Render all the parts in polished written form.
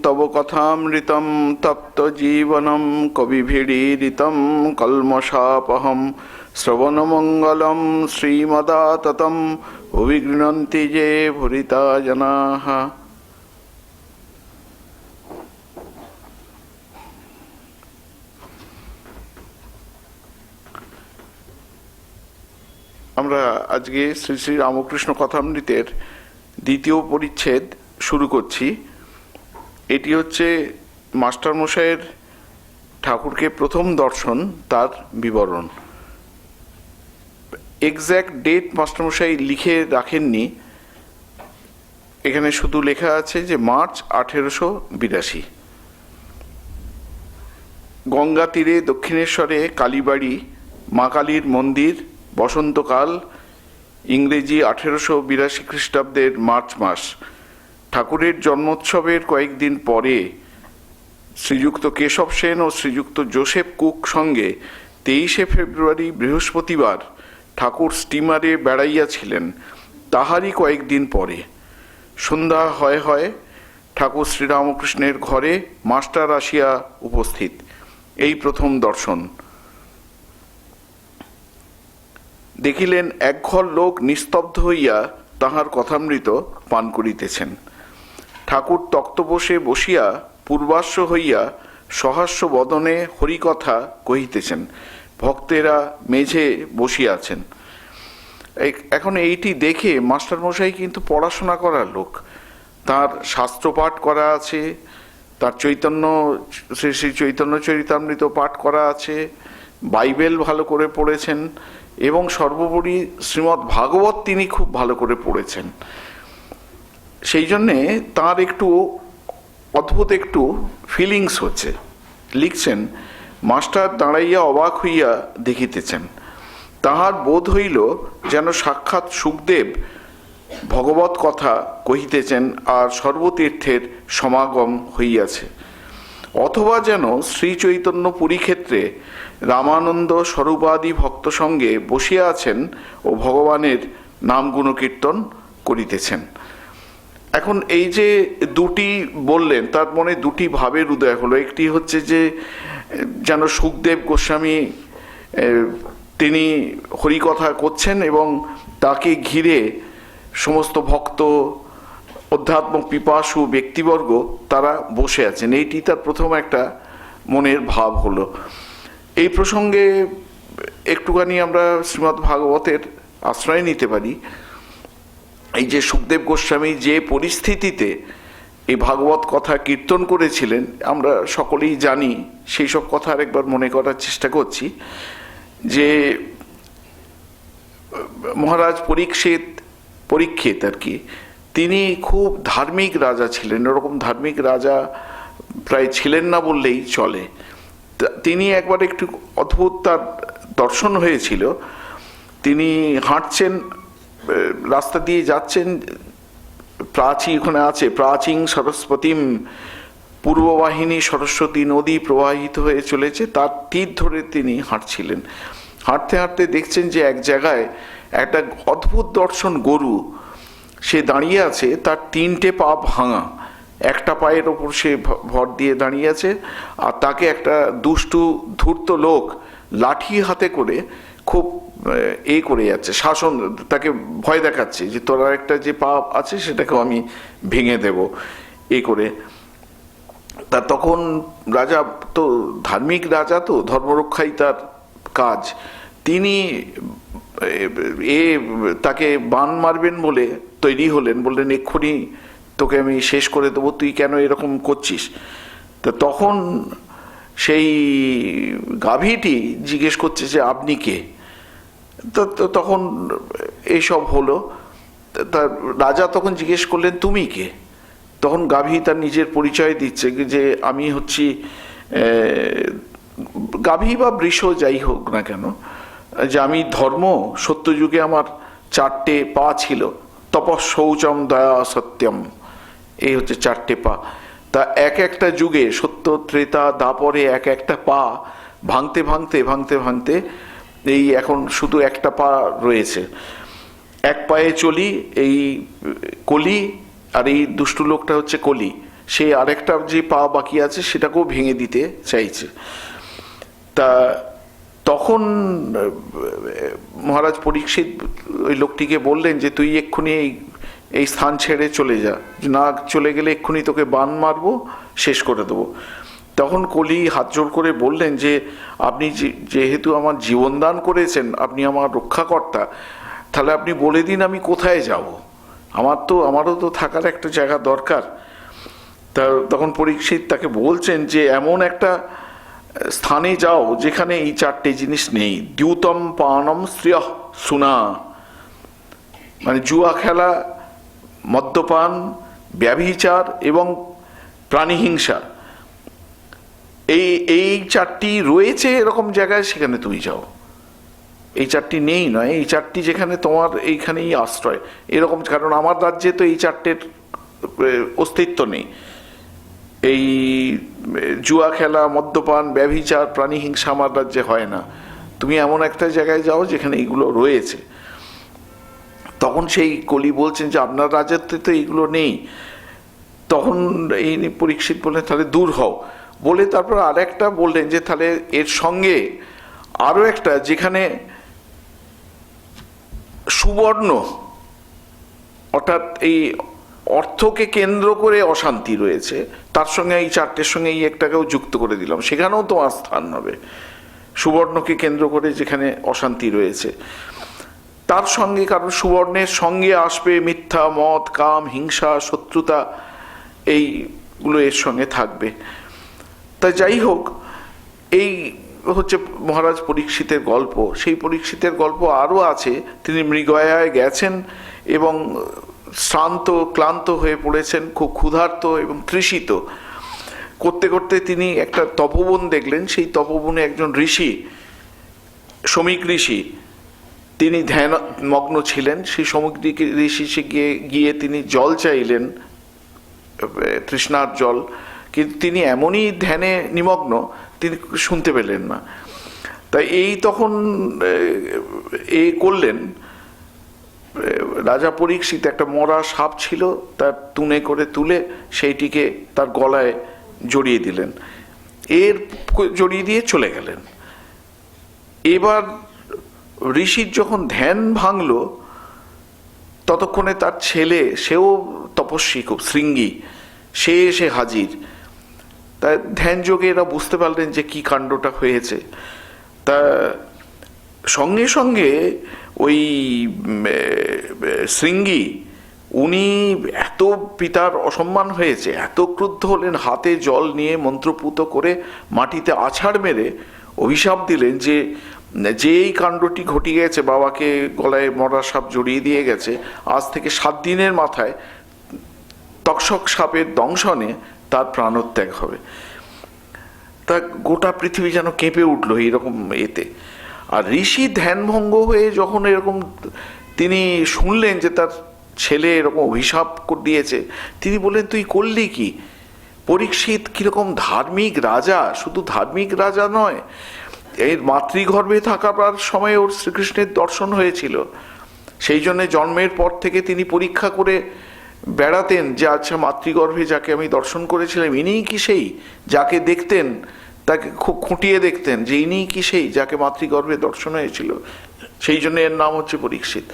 তব কথামৃতম তপ্ত জীবনম কবিভিড়ীরিতম কলমশাপহম শ্রবণমঙ্গলম শ্রীমদাততম ভুবি গৃণন্তি যে ভুরিতা জনাঃ। আমরা আজকে শ্রী শ্রী রামকৃষ্ণ কথামৃতের দ্বিতীয় পরিচ্ছেদ শুরু করছি। এটি হচ্ছে মাস্টারমশাইয়ের ঠাকুরকে প্রথম দর্শন, তার বিবরণ। এক্স্যাক্ট ডেট মাস্টারমশাই লিখে রাখেননি, এখানে শুধু লেখা আছে যে মার্চ 1882। গঙ্গা তীরে দক্ষিণেশ্বরে কালীবাড়ি, মা কালীর মন্দির, বসন্তকাল, ইংরেজি 1882 খ্রিস্টাব্দের মার্চ মাস। ঠাকুরের জন্মোৎসবের কয়েকদিন পরে শ্রীযুক্ত কেশব সেন ও শ্রীযুক্ত জোসেফ কুক সঙ্গে 23শে ফেব্রুয়ারি বৃহস্পতিবার ঠাকুর স্টিমারে বেড়াইয়াছিলেন। তাহারই কয়েকদিন পরে সন্ধ্যা হয় ঠাকুর শ্রীরামকৃষ্ণের ঘরে মাস্টার আসিয়া উপস্থিত। এই প্রথম দর্শন। দেখিলেন একঘর লোক নিস্তব্ধ হইয়া তাহার কথামৃত পান করিতেছেন। ঠাকুর তক্তপোষে বসিয়া পূর্বাশ্ব হইয়া সহাস্য বদনে হরিকথা কহিতেছেন। ভক্তেরা মেঝে বসিয়াছেন। এখন এইটি দেখে মাস্টারমশাই কিন্তু পড়াশোনা করার লোক, তার শাস্ত্রপাঠ করা আছে, তার শ্রী শ্রী চৈতন্য চরিতামৃত পাঠ করা আছে, বাইবেল ভালো করে পড়েছেন এবং সর্বোপরি শ্রীমদ্ ভাগবত তিনি খুব ভালো করে পড়েছেন। সেই জন্যে তাঁর একটু অদ্ভুত একটু ফিলিংস হচ্ছে। লিখছেন, মাস্টার দাঁড়াইয়া অবাক হইয়া দেখিতেছেন। তাহার বোধ হইল যেন সাক্ষাৎ সুখদেব ভগবত কথা কহিতেছেন আর সর্বতীর্থের সমাগম হইয়াছে, অথবা যেন শ্রী চৈতন্য পুরী ক্ষেত্রে রামানন্দ স্বরূপাদি ভক্ত সঙ্গে বসিয়া আছেন ও ভগবানের নাম গুণকীর্তন করিতেছেন। এখন এই যে দুটি বললেন, তার মনে দুটি ভাবের উদয় হলো। একটি হচ্ছে যে যেন সুখদেব গোস্বামী তিনি হরিকথা করছেন এবং তাকে ঘিরে সমস্ত ভক্ত, অধ্যাত্ম পিপাসু ব্যক্তিবর্গ তারা বসে আছেন। এইটি তার প্রথম একটা মনের ভাব হলো। এই প্রসঙ্গে একটুখানি আমরা শ্রীমদ্ ভাগবতের আশ্রয় নিতে পারি। এই যে সুখদেব গোস্বামী যে পরিস্থিতিতে এই ভাগবত কথা কীর্তন করেছিলেন আমরা সকলেই জানি। সেই সব কথা আরেকবার মনে করার চেষ্টা করছি। যে মহারাজ পরীক্ষিত আর কি, তিনি খুব ধার্মিক রাজা ছিলেন। এরকম ধার্মিক রাজা প্রায় ছিলেন না বললেই চলে। তিনি একবার একটু অদ্ভুত তার দর্শন হয়েছিল। তিনি হাঁটছেন, রাস্তা দিয়ে যাচ্ছেন, ওখানে আছে প্রাচীন সরস্বতীম, পূর্ববাহিনী সরস্বতী নদী প্রবাহিত হয়ে চলেছে, তার তীর ধরে তিনি হাঁটছিলেন। হাঁটতে হাঁটতে দেখছেন যে এক জায়গায় একটা অদ্ভুত দর্শন গরু, সে দাঁড়িয়ে আছে, তার 3টে পা ভাঙা, একটা পায়ের ওপর সে ভর দিয়ে দাঁড়িয়ে আছে, আর তাকে একটা দুষ্টু ধূর্ত লোক লাঠি হাতে করে খুব করে যাচ্ছে, শাসন, তাকে ভয় দেখাচ্ছে যে তোর একটা যে পা আছে সেটাকেও আমি ভেঙে দেব করে। তা তখন রাজা তো ধার্মিক রাজা, তো ধর্মরক্ষাই তার কাজ। তিনি তাকে বান মারবেন বলে তৈরি হলেন, বললেন এক্ষুনি তোকে আমি শেষ করে দেবো, তুই কেন এরকম করছিস। তা তখন সেই গাভীটি জিজ্ঞেস করছে যে আপনি কে। তখন এইসব হলো। তা রাজা তখন জিজ্ঞেস করলেন তুমি কে। তখন গাভী তার নিজের পরিচয় দিচ্ছে যে আমি হচ্ছি, গাভী বা বৃষ যাই হোক না কেন, যে আমি ধর্ম, সত্যযুগে আমার 4টে পা ছিল, তপঃশৌচম দয়া সত্যম, এই হচ্ছে 4টে পা। তা একটা যুগে সত্য ত্রেতা দাপরে একটা পা ভাঙতে ভাঙতে ভাঙতে ভাঙতে এই এখন শুধু একটা পা রয়েছে। এক পায়ে চলি, এই কলি, আর এই দুষ্টু লোকটা হচ্ছে কলি, সে আরেকটা যে পা বাকি আছে সেটাকেও ভেঙে দিতে চাইছে। তা তখন মহারাজ পরীক্ষিত ওই লোকটিকে বললেন যে তুই এক্ষুনি এই স্থান ছেড়ে চলে যা, না চলে গেলে এক্ষুনি তোকে বান মারবো, শেষ করে দেবো। তখন কলি হাত জোড় করে বললেন যে আপনি যেহেতু আমার জীবনদান করেছেন, আপনি আমার রক্ষাকর্তা, তাহলে আপনি বলে দিন আমি কোথায় যাব, আমারও তো থাকার একটা জায়গা দরকার। তা তখন পরীক্ষিত তাকে বলছেন যে এমন একটা স্থানে যাও যেখানে এই চারটে জিনিস নেই। দ্যুতম পানম শ্রিয় সুনা, মানে জুয়া খেলা, মদ্যপান, ব্যভিচার এবং প্রাণীহিংসা, এই চারটি রয়েছে এরকম জায়গায়, সেখানে তুমি যাও। এই চারটি নেই নয়, এই চারটি যেখানে তোমার এইখানেই আশ্রয় এরকম, কারণ আমার রাজ্যে তো এই চারটের অস্তিত্ব নেই। এই জুয়া খেলা, মদ্যপান, ব্যভিচার, প্রাণীহিংসা আমার রাজ্যে হয় না। তুমি এমন একটা জায়গায় যাও যেখানে এইগুলো রয়েছে। তখন সেই কলি বলছেন যে আপনার রাজ্যতে তো এইগুলো নেই। তখন এই পরীক্ষিত বললেন তাহলে দূর হও, বলে তারপর আরেকটা বললেন যে তাহলে এর সঙ্গে আরো একটা যেখানে সুবর্ণ, অর্থাৎ এই অর্থকে কেন্দ্র করে অশান্তি রয়েছে, তার সঙ্গে এই চারটের সঙ্গে এই একটাকেও যুক্ত করে দিলাম, সেখানেও তোমার স্থান হবে। সুবর্ণকে কেন্দ্র করে যেখানে অশান্তি রয়েছে তার সঙ্গে, কারণ সুবর্ণের সঙ্গে আসবে মিথ্যা, মদ, কাম, হিংসা, শত্রুতা, এইগুলো এর সঙ্গে থাকবে। তা যাই হোক, এই হচ্ছে মহারাজ পরীক্ষিতের গল্প। সেই পরীক্ষিতের গল্প আরও আছে। তিনি মৃগয়ায় গেছেন এবং শ্রান্ত ক্লান্ত হয়ে পড়েছেন, খুব ক্ষুধার্ত এবং তৃষিত। করতে করতে তিনি একটা তপবন দেখলেন। সেই তপবনে একজন ঋষি, শমিক ঋষি, তিনি ধ্যান মগ্ন ছিলেন। সেই শমিক ঋষি গিয়ে তিনি জল চাইলেন, তৃষ্ণার জল, কিন্তু তিনি এমনই ধ্যানে নিমগ্ন, তিনি শুনতে পেলেন না। তাই এই তখন করলেন, রাজা পরীক্ষিত একটা মরা সাপ ছিল, তার তুনে করে তুলে সেইটিকে তার গলায় জড়িয়ে দিলেন, জড়িয়ে দিয়ে চলে গেলেন। এবার ঋষির যখন ধ্যান ভাঙল, ততক্ষণে তার ছেলে, সেও তপস্বী, খুব শৃঙ্গী, সে এসে হাজির। তাই ধ্যান যোগে এরা বুঝতে পারলেন যে কি কাণ্ডটা হয়েছে। তা সঙ্গে সঙ্গে ওই শৃঙ্গী, উনি এত পিতার অসম্মান হয়েছে, এত ক্রুদ্ধ হলেন, হাতে জল নিয়ে মন্ত্রপুত করে মাটিতে আছাড় মেরে অভিশাপ দিলেন যে এই কাণ্ডটি ঘটে গেছে, বাবাকে গলায় মরা সাপ জড়িয়ে দিয়ে গেছে, আজ থেকে 7 দিনের মাথায় তক্ষক সাপের দংশনে তার প্রাণত্যাগ হবে। তা গোটা পৃথিবী যেন কেঁপে উঠলো এইরকম এতে। আর ঋষি ধ্যানভঙ্গ হয়ে যখন এরকম তিনি শুনলেন যে তার ছেলে এরকম অভিশাপ দিয়েছে, তিনি বললেন তুই করলি কি? পরীক্ষিত কিরকম ধার্মিক রাজা, শুধু ধার্মিক রাজা নয়, এর মাতৃগর্ভে থাকার সময় ওর শ্রীকৃষ্ণের দর্শন হয়েছিল। সেই জন্য জন্মের পর থেকে তিনি পরীক্ষা করে বেড়াতেন যে আচ্ছা, মাতৃগর্ভে যাকে আমি দর্শন করেছিলাম ইনিই কি সেই, যাকে দেখতেন তাকে খুব খুঁটিয়ে দেখতেন যে ইনিই কি সেই যাকে মাতৃগর্ভে দর্শন হয়েছিল। সেই জন্য এর নাম হচ্ছে পরীক্ষিত।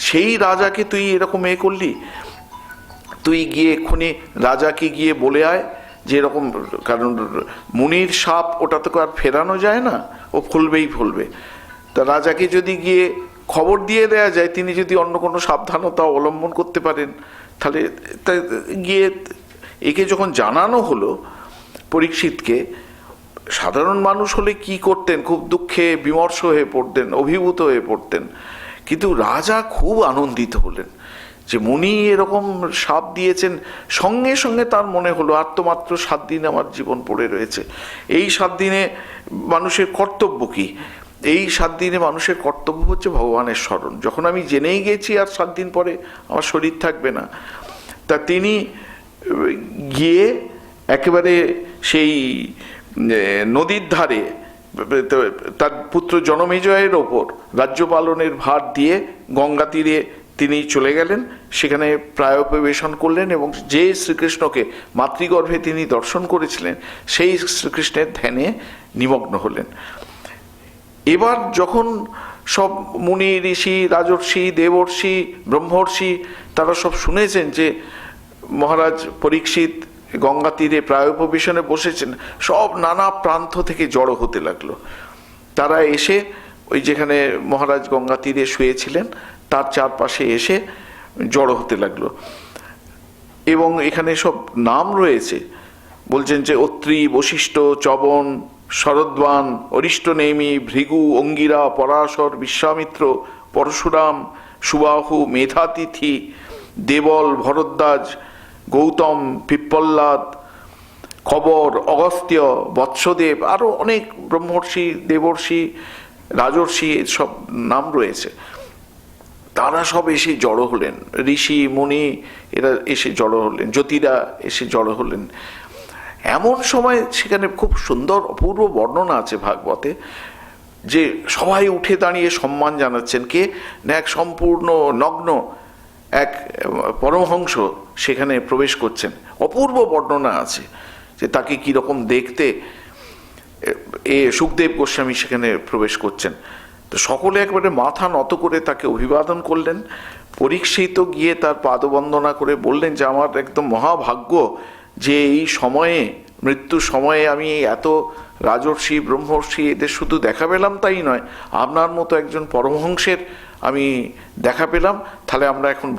সেই রাজাকে তুই এরকম করলি। তুই গিয়ে এক্ষুনি রাজাকে গিয়ে বলে আয় যে এরকম, কারণ মুনির সাপ ওটা তো আর ফেরানো যায় না, ও ফুলবেই ফুলবে। তা রাজাকে যদি গিয়ে খবর দিয়ে দেয়া যায়, তিনি যদি অন্য কোনো সাবধানতা অবলম্বন করতে পারেন, তাহলে গিয়ে একে যখন জানানো হলো পরীক্ষিতকে, সাধারণ মানুষ হলে কি করতেন, খুব দুঃখে বিমর্ষ হয়ে পড়তেন, অভিভূত হয়ে পড়তেন। কিন্তু রাজা খুব আনন্দিত হলেন যে মুনি এরকম সাপ দিয়েছেন। সঙ্গে সঙ্গে তার মনে হলো আর তো মাত্র 7 দিন আমার জীবন পড়ে রয়েছে, এই 7 দিনে মানুষের কর্তব্য কি? এই 7 দিনে মানুষের কর্তব্য হচ্ছে ভগবানের স্মরণ। যখন আমি জেনেই গেছি আর 7 দিন পরে আমার শরীর থাকবে না, তা তিনি গিয়ে একেবারে সেই নদীর ধারে তার পুত্র জনমেজয়ের ওপর রাজ্য পালনের ভার দিয়ে গঙ্গা তীরে তিনি চলে গেলেন, সেখানে প্রায়োপবেশন করলেন এবং যে শ্রীকৃষ্ণকে মাতৃগর্ভে তিনি দর্শন করেছিলেন সেই শ্রীকৃষ্ণের ধ্যানে নিমগ্ন হলেন। এবার যখন সব মুনি ঋষি রাজর্ষি দেবর্ষি ব্রহ্মর্ষি তারা সব শুনেছেন যে মহারাজ পরীক্ষিত গঙ্গা তীরে প্রায়োপবেশনে বসেছেন, সব নানা প্রান্ত থেকে জড়ো হতে লাগলো। তারা এসে ওই যেখানে মহারাজ গঙ্গা তীরে শুয়েছিলেন তার চারপাশে এসে জড়ো হতে লাগলো। এবং এখানে সব নাম রয়েছে, বলছেন যে অত্রি বশিষ্ঠ চবন শরদ্বান অরিষ্টনেমি ভৃগু অঙ্গিরা পরাশর বিশ্বামিত্র পরশুরাম সুবাহু মেধাতিথি দেবল ভরদ্বাজ গৌতম পিপ্পল্লাদ কবর অগস্ত্য বৎসদেব, আরো অনেক ব্রহ্মর্ষি দেবর্ষি রাজর্ষি সব নাম রয়েছে। তারা সব এসে জড়ো হলেন, ঋষি মুনি এরা এসে জড়ো হলেন, জ্যোতিরা এসে জড়ো হলেন। এমন সময় সেখানে খুব সুন্দর অপূর্ব বর্ণনা আছে ভাগবতে, যে সবাই উঠে দাঁড়িয়ে সম্মান জানাচ্ছেন। কে না, এক সম্পূর্ণ নগ্ন এক পরমহংস সেখানে প্রবেশ করছেন। অপূর্ব বর্ণনা আছে যে তাকে কিরকম দেখতে। সুখদেব গোস্বামী সেখানে প্রবেশ করছেন। তো সকলে একবারে মাথা নত করে তাকে অভিবাদন করলেন। পরীক্ষিত গিয়ে তার পাদবন্দনা করে বললেন যে আমার একদম মহাভাগ্য যে এই সময়ে মৃত্যুর সময়ে আমি এত রাজর্ষি ব্রহ্মর্ষি এদের শুধু দেখা পেলাম তাই নয়, আপনার মতো একজন পরমহংসের আমি দেখা পেলাম। তাহলে আমরা এখন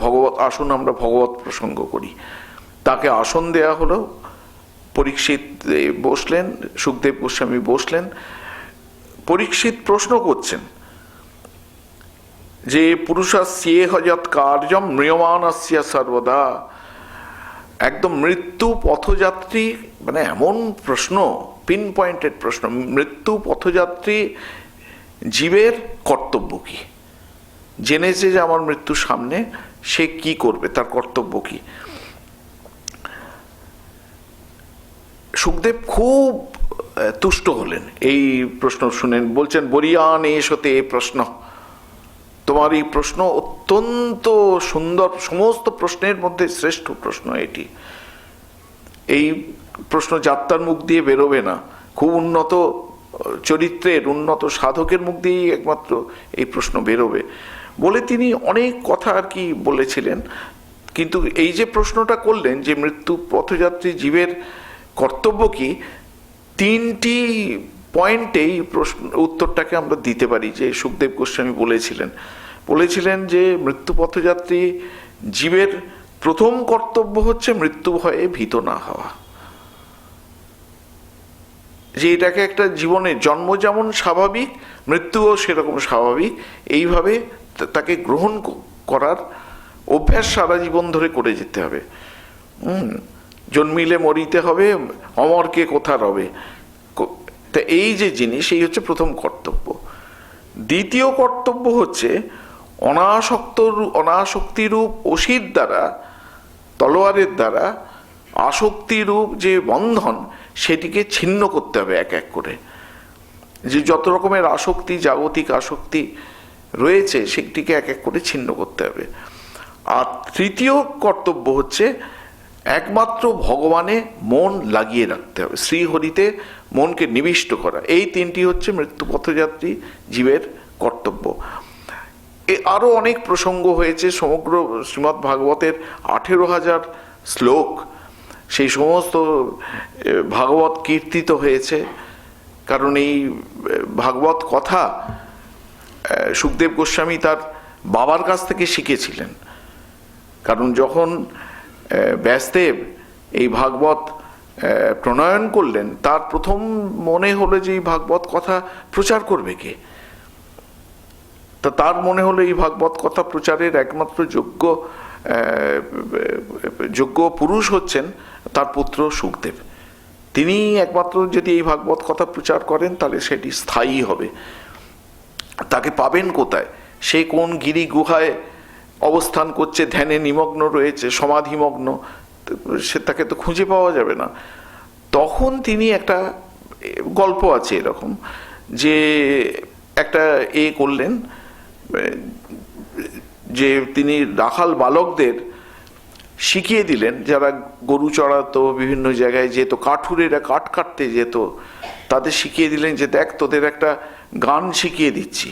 আসুন আমরা ভগবত প্রসঙ্গ করি। তাকে আসন দেয়া হলো। পরীক্ষিত বসলেন, সুখদেব গোস্বামী বসলেন। পরীক্ষিত প্রশ্ন করছেন যে পুরুষাস্যেহ যৎ কার্যম ম্রিয়মাণস্য সর্বদা, একদম মৃত্যু পথযাত্রী, মানে এমন প্রশ্ন, পিন পয়েন্টেড প্রশ্ন। মৃত্যু পথযাত্রী জীবের কর্তব্য কি? জেনেছে যে আমার মৃত্যুর সামনে, সে কি করবে, তার কর্তব্য কি? সুখদেব খুব তুষ্ট হলেন এই প্রশ্ন শুনেন। বলছেন বরিয়ান এসতে এ প্রশ্ন, তোমার এই প্রশ্ন অত্যন্ত সুন্দর, সমস্ত প্রশ্নের মধ্যে শ্রেষ্ঠ প্রশ্ন এটি। এই প্রশ্ন যাত্রার মুখ দিয়ে বেরোবে না, খুব উন্নত চরিত্রের উন্নত সাধকের মুখ দিয়েই একমাত্র এই প্রশ্ন বেরোবে বলে তিনি অনেক কথা আর কি বলেছিলেন। কিন্তু এই যে প্রশ্নটা করলেন যে মৃত্যু পথযাত্রী জীবের কর্তব্য কি, তিনটি পয়েন্টেই প্রশ্ন উত্তরটাকে আমরা দিতে পারি। যে সুখদেব গোস্বামী বলেছিলেন যে মৃত্যু পথযাত্রী জীবের প্রথম কর্তব্য হচ্ছে মৃত্যু ভয়ে ভীত না হওয়া। যে এটাকে একটা জীবনের জন্ম যেমন স্বাভাবিক, মৃত্যুও সেরকম স্বাভাবিক, এইভাবে তাকে গ্রহণ করার অভ্যাস সারা জীবন ধরে করে যেতে হবে। জন্মিলে মরিতে হবে, অমরকে কোথা রবে। তা এই যে জিনিস, এই হচ্ছে প্রথম কর্তব্য। দ্বিতীয় কর্তব্য হচ্ছে অনাসক্তিরূপ অসির দ্বারা, তলোয়ারের দ্বারা আসক্তিরূপ যে বন্ধন, সেটিকে ছিন্ন করতে হবে এক এক করে। যে যত রকমের আসক্তি, জাগতিক আসক্তি রয়েছে, সেটিকে এক এক করে ছিন্ন করতে হবে। আর তৃতীয় কর্তব্য হচ্ছে একমাত্র ভগবানে মন লাগিয়ে রাখতে হবে, শ্রীহরিতে মনকে নিবিষ্ট করা। এই তিনটি হচ্ছে মৃত্যু পথযাত্রী জীবের কর্তব্য। আরো অনেক প্রসঙ্গ হয়েছে সমগ্র শ্রীমদ্ ভাগবতের 18,000 শ্লোক, সেই সমস্ত ভাগবত কীর্তিত হয়েছে। কারণ এই ভাগবত কথা সুখদেব গোস্বামী তার বাবার কাছ থেকে শিখেছিলেন। কারণ যখন ব্যাসদেব এই ভাগবত প্রণয়ন করলেন, তার প্রথম মনে হলো যে এই ভাগবত কথা প্রচার করবে কে। তা তার মনে হলো এই ভাগবত কথা প্রচারের একমাত্র যোগ্য পুরুষ হচ্ছেন তার পুত্র সুখদেব। তিনি একমাত্র যদি এই ভাগবত কথা প্রচার করেন তাহলে সেটি স্থায়ী হবে। তাকে পাবেন কোথায়? সে কোন গিরি গুহায় অবস্থান করছে, ধ্যানে নিমগ্ন রয়েছে, সমাধিমগ্ন, সে তাকে তো খুঁজে পাওয়া যাবে না। তখন তিনি একটা গল্প আছে এরকম, যে একটা করলেন, যে তিনি রাখাল বালকদের শিখিয়ে দিলেন, যারা গরু চড়াতো, বিভিন্ন জায়গায় যেত, কাঠুরেরা কাঠ কাটতে যেত, তাদের শিখিয়ে দিলেন যে দেখ, তোদের একটা গান শিখিয়ে দিচ্ছি,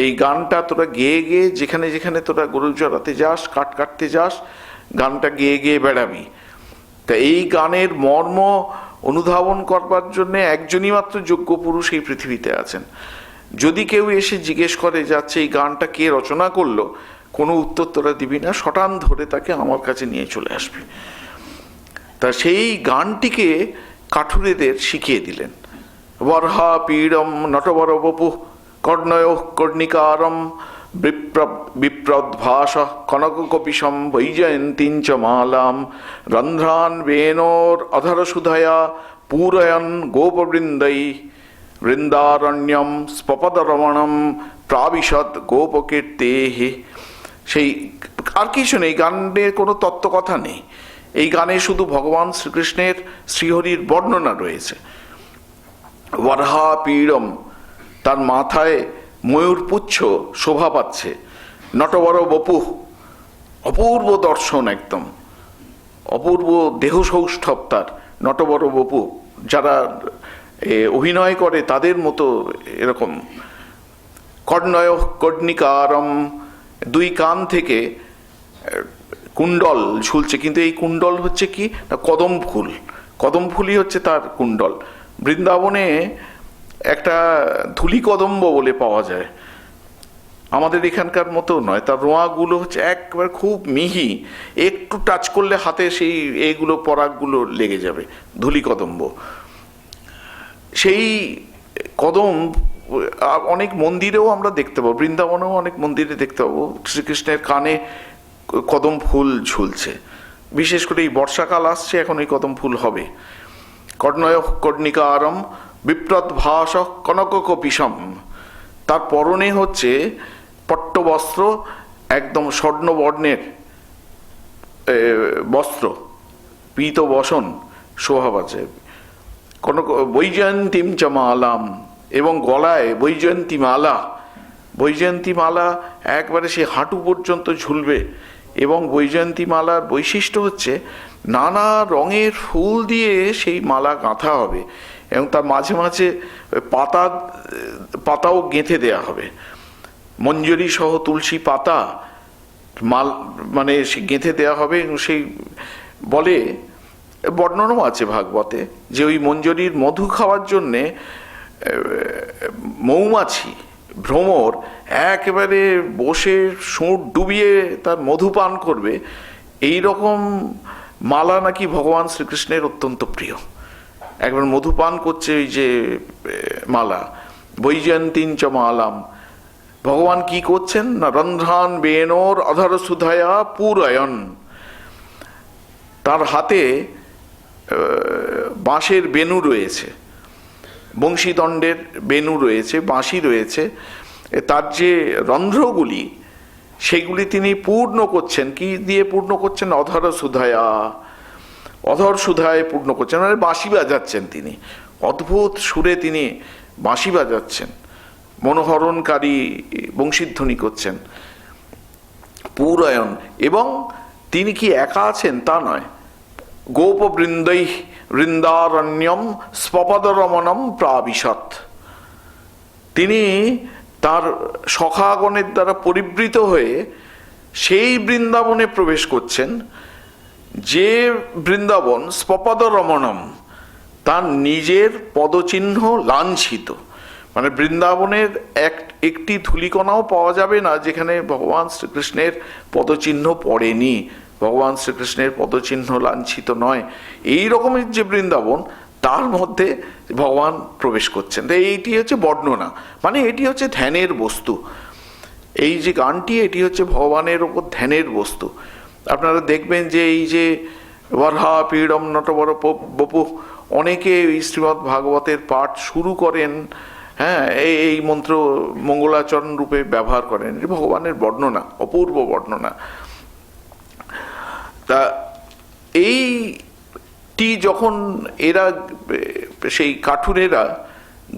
এই গানটা তোরা গেয়ে গেয়ে যেখানে যেখানে তোরা গরু চড়াতে যাস, কাঠ কাটতে যাস, গানটা গেয়ে গেয়ে বেড়াবি। তা এই গানের মর্ম অনুধাবন করবার জন্য একজনই মাত্র যোগ্য পুরুষ এই পৃথিবীতে আছেন। যদি কেউ এসে জিজ্ঞেস করে যাচ্ছে এই গানটা কে রচনা করলো, কোনো উত্তর তোরা দিবি না, শটান ধরে তাকে আমার কাছে নিয়ে চলে আসবে। তা সেই গানটিকে কাঠুরেদের শিখিয়ে দিলেন। বর্হা পীড়ম নটবর বপু কর্ণয় কর্ণিকারম বিপ্রদ্ভাস কনক কপিশম বৈজয়ন্তীঞ্চ মালাম রন্ধ্রান বেনোর অধর সুধয়া পূরয়ন গোপবৃন্दै বৃন্দারণ্যম স্পপদরমণম প্রাবিশদ গোপকীর্তেহে। সেই আর কিছু নেই, গানের কোনো তত্ত্বকথা নেই, এই গানে শুধু ভগবান শ্রীকৃষ্ণের শ্রীহরির বর্ণনা রয়েছে। বর্হা পীড়ম, তার মাথায় ময়ূরপুচ্ছ শোভা পাচ্ছে, নটবর বপু, অপূর্ব দর্শন, একদম অপূর্ব দেহ সৌষ্ঠব তার, নটবর বপু, যারা অভিনয় করে তাদের মতো এরকম। কর্ণয় কর্ণিকারম, দুই কান থেকে কুণ্ডল ঝুলছে, কিন্তু এই কুণ্ডল হচ্ছে কি না কদম ফুল, কদম ফুলই হচ্ছে তার কুণ্ডল। বৃন্দাবনে একটা ধুলি কদম্ব বলে পাওয়া যায়, আমাদের এখানকার মতো নয়, তার রোঁয়াগুলো হচ্ছে একবার খুব মিহি, একটু টাচ করলে হাতে সেই এইগুলো পরাগগুলো লেগে যাবে, ধুলি কদম্ব। সেই কদম অনেক মন্দিরেও আমরা দেখতে পাবো, বৃন্দাবনেও অনেক মন্দিরে দেখতে পাবো শ্রীকৃষ্ণের কানে কদম ফুল ঝুলছে। বিশেষ করে এই বর্ষাকাল আসছে, এখন এই কদম ফুল হবে। কর্ণয় কর্ণিকারম বিপ্রদ্ভাস কনক কপিশম, তার পরনে হচ্ছে পট্টবস্ত্র, একদম স্বর্ণবর্ণের বস্ত্র, পীত বসন শোভা পাচ্ছে। কনক বৈজয়ন্তীম চ মালাম, এবং গলায় বৈজয়ন্তী মালা, বৈজয়ন্তী মালা একবারে সে হাঁটু পর্যন্ত ঝুলবে। এবং বৈজয়ন্তী মালার বৈশিষ্ট্য হচ্ছে নানা রঙের ফুল দিয়ে সেই মালা গাঁথা হবে, এবং তার মাঝে মাঝে পাতাও গেঁথে দেয়া হবে, মঞ্জরি সহ তুলসী পাতা মানে গেঁথে দেয়া হবে। এবং সেই বলে, বর্ণনাও আছে ভাগবতে, যে ওই মঞ্জরির মধু খাওয়ার জন্যে মৌমাছি ভ্রমর একেবারে বসে সুঁড় ডুবিয়ে তার মধু পান করবে। এই রকম মালা নাকি ভগবান শ্রীকৃষ্ণের অত্যন্ত প্রিয়, একবার মধু পান করছে ওই যে মালা। বৈজয়ন্তীঞ্চ মালাম, ভগবান কি করছেন না রন্ধ্রান বেনোর অধর সুধয়া পূরয়ন, তার হাতে বাঁশের বেনু রয়েছে, বংশীদণ্ডের বেনু রয়েছে, বাঁশি রয়েছে, তার যে রন্ধ্রগুলি সেগুলি তিনি পূর্ণ করছেন। কি দিয়ে পূর্ণ করছেন? অধর সুধায়া, অধর সুধায় পূর্ণ করছেন, মানে বাঁশি বাজাচ্ছেন তিনি, অদ্ভুত সুরে তিনি বাঁশি বাজাচ্ছেন, মনোহরণকারী বংশীধ্বনি করছেন। পূরয়ন, এবং তিনি কি একা আছেন তা নয়, গোপবৃন্दै বৃন্দারণ্যম স্পপদরমণম প্রাবিশত, তিনি তার সখাগণের দ্বারা পরিবৃত হয়ে সেই বৃন্দাবনে প্রবেশ করছেন, যে বৃন্দাবন স্পপদরমণম, তার নিজের পদচিহ্ন লাঞ্ছিত, মানে বৃন্দাবনের একটি ধূলিকণাও পাওয়া যাবে না যেখানে ভগবান শ্রীকৃষ্ণের পদচিহ্ন পড়েনি, ভগবান শ্রীকৃষ্ণের পদচিহ্ন লাঞ্ছিত নয়, এই রকমের যে বৃন্দাবন তার মধ্যে ভগবান প্রবেশ করছেন। এইটি হচ্ছে বর্ণনা, মানে এটি হচ্ছে ধ্যানের বস্তু। এই যে গানটি, এটি হচ্ছে ভগবানের ওপর ধ্যানের বস্তু। আপনারা দেখবেন যে এই যে বর্হা পীড়ম নটবর বপু, অনেকে এই শ্রীমদ্ ভাগবতের পাঠ শুরু করেন, হ্যাঁ, এই মন্ত্র মঙ্গলাচরণ রূপে ব্যবহার করেন, ভগবানের বর্ণনা, অপূর্ব বর্ণনা। তা এইটি যখন এরা সেই কাঠুরেরা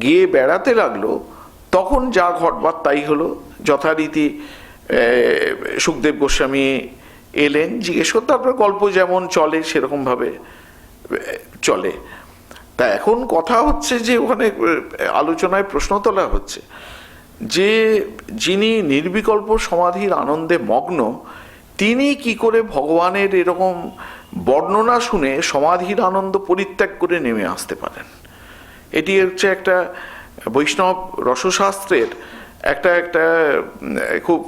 গিয়ে বেড়াতে লাগলো, তখন যা ঘটবার তাই হলো। যথারীতি সুখদেব গোস্বামী এলেন, জিজ্ঞেস করতে, তারপর গল্প যেমন চলে সেরকমভাবে চলে। তা এখন কথা হচ্ছে যে ওখানে আলোচনায় প্রশ্ন তোলা হচ্ছে যে যিনি নির্বিকল্প সমাধির আনন্দে মগ্ন, তিনি কি করে ভগবানের এরকম বর্ণনা শুনে সমাধির আনন্দ পরিত্যাগ করে নেমে আসতে পারেন? এটি হচ্ছে একটা বৈষ্ণব রসশাস্ত্রের একটা একটা খুব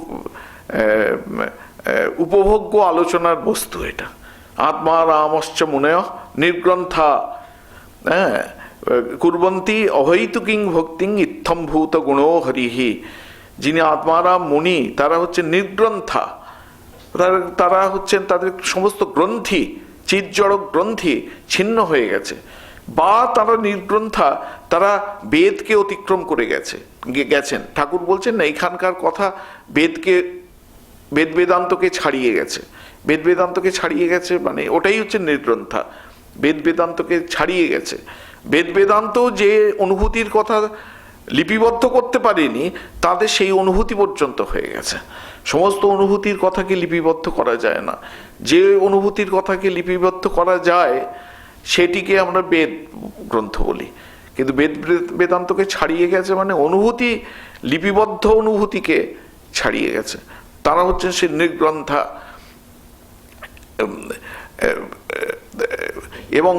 উপভোগ্য আলোচনার বস্তু এটা। আত্মা রামশ্চ মুনয় নির্গ্রন্থা কুর্বন্তী অহৈতুকিং ভক্তিং ইত্থম্ভূত গুণো হরিহি। যিনি আত্মারাম মুনি, তারা হচ্ছে নির্গ্রন্থা, তারা হচ্ছেন, তাদের সমস্ত গ্রন্থি, চিৎজড় গ্রন্থি ছিন্ন হয়ে গেছে, বা তারা নির্গ্রন্থা, তারা বেদকে অতিক্রম করে গেছেন। ঠাকুর বলছেন না, এখানকার কথা বেদ বেদান্তকে ছাড়িয়ে গেছে। বেদ বেদান্তকে ছাড়িয়ে গেছে মানে ওটাই হচ্ছে নির্গ্রন্থা, বেদ বেদান্তকে ছাড়িয়ে গেছে। বেদ বেদান্ত যে অনুভূতির কথা লিপিবদ্ধ করতে পারেনি, তাদের সেই অনুভূতি পর্যন্ত হয়ে গেছে। সমস্ত অনুভূতির কথাকে লিপিবদ্ধ করা যায় না। যে অনুভূতির কথাকে লিপিবদ্ধ করা যায় সেটিকে আমরা বেদ গ্রন্থ বলি, কিন্তু বেদ বেদান্তকে ছাড়িয়ে গেছে মানে অনুভূতি, লিপিবদ্ধ অনুভূতিকে ছাড়িয়ে গেছে। তারা হচ্ছেন সে নির্গ্রন্থা। এবং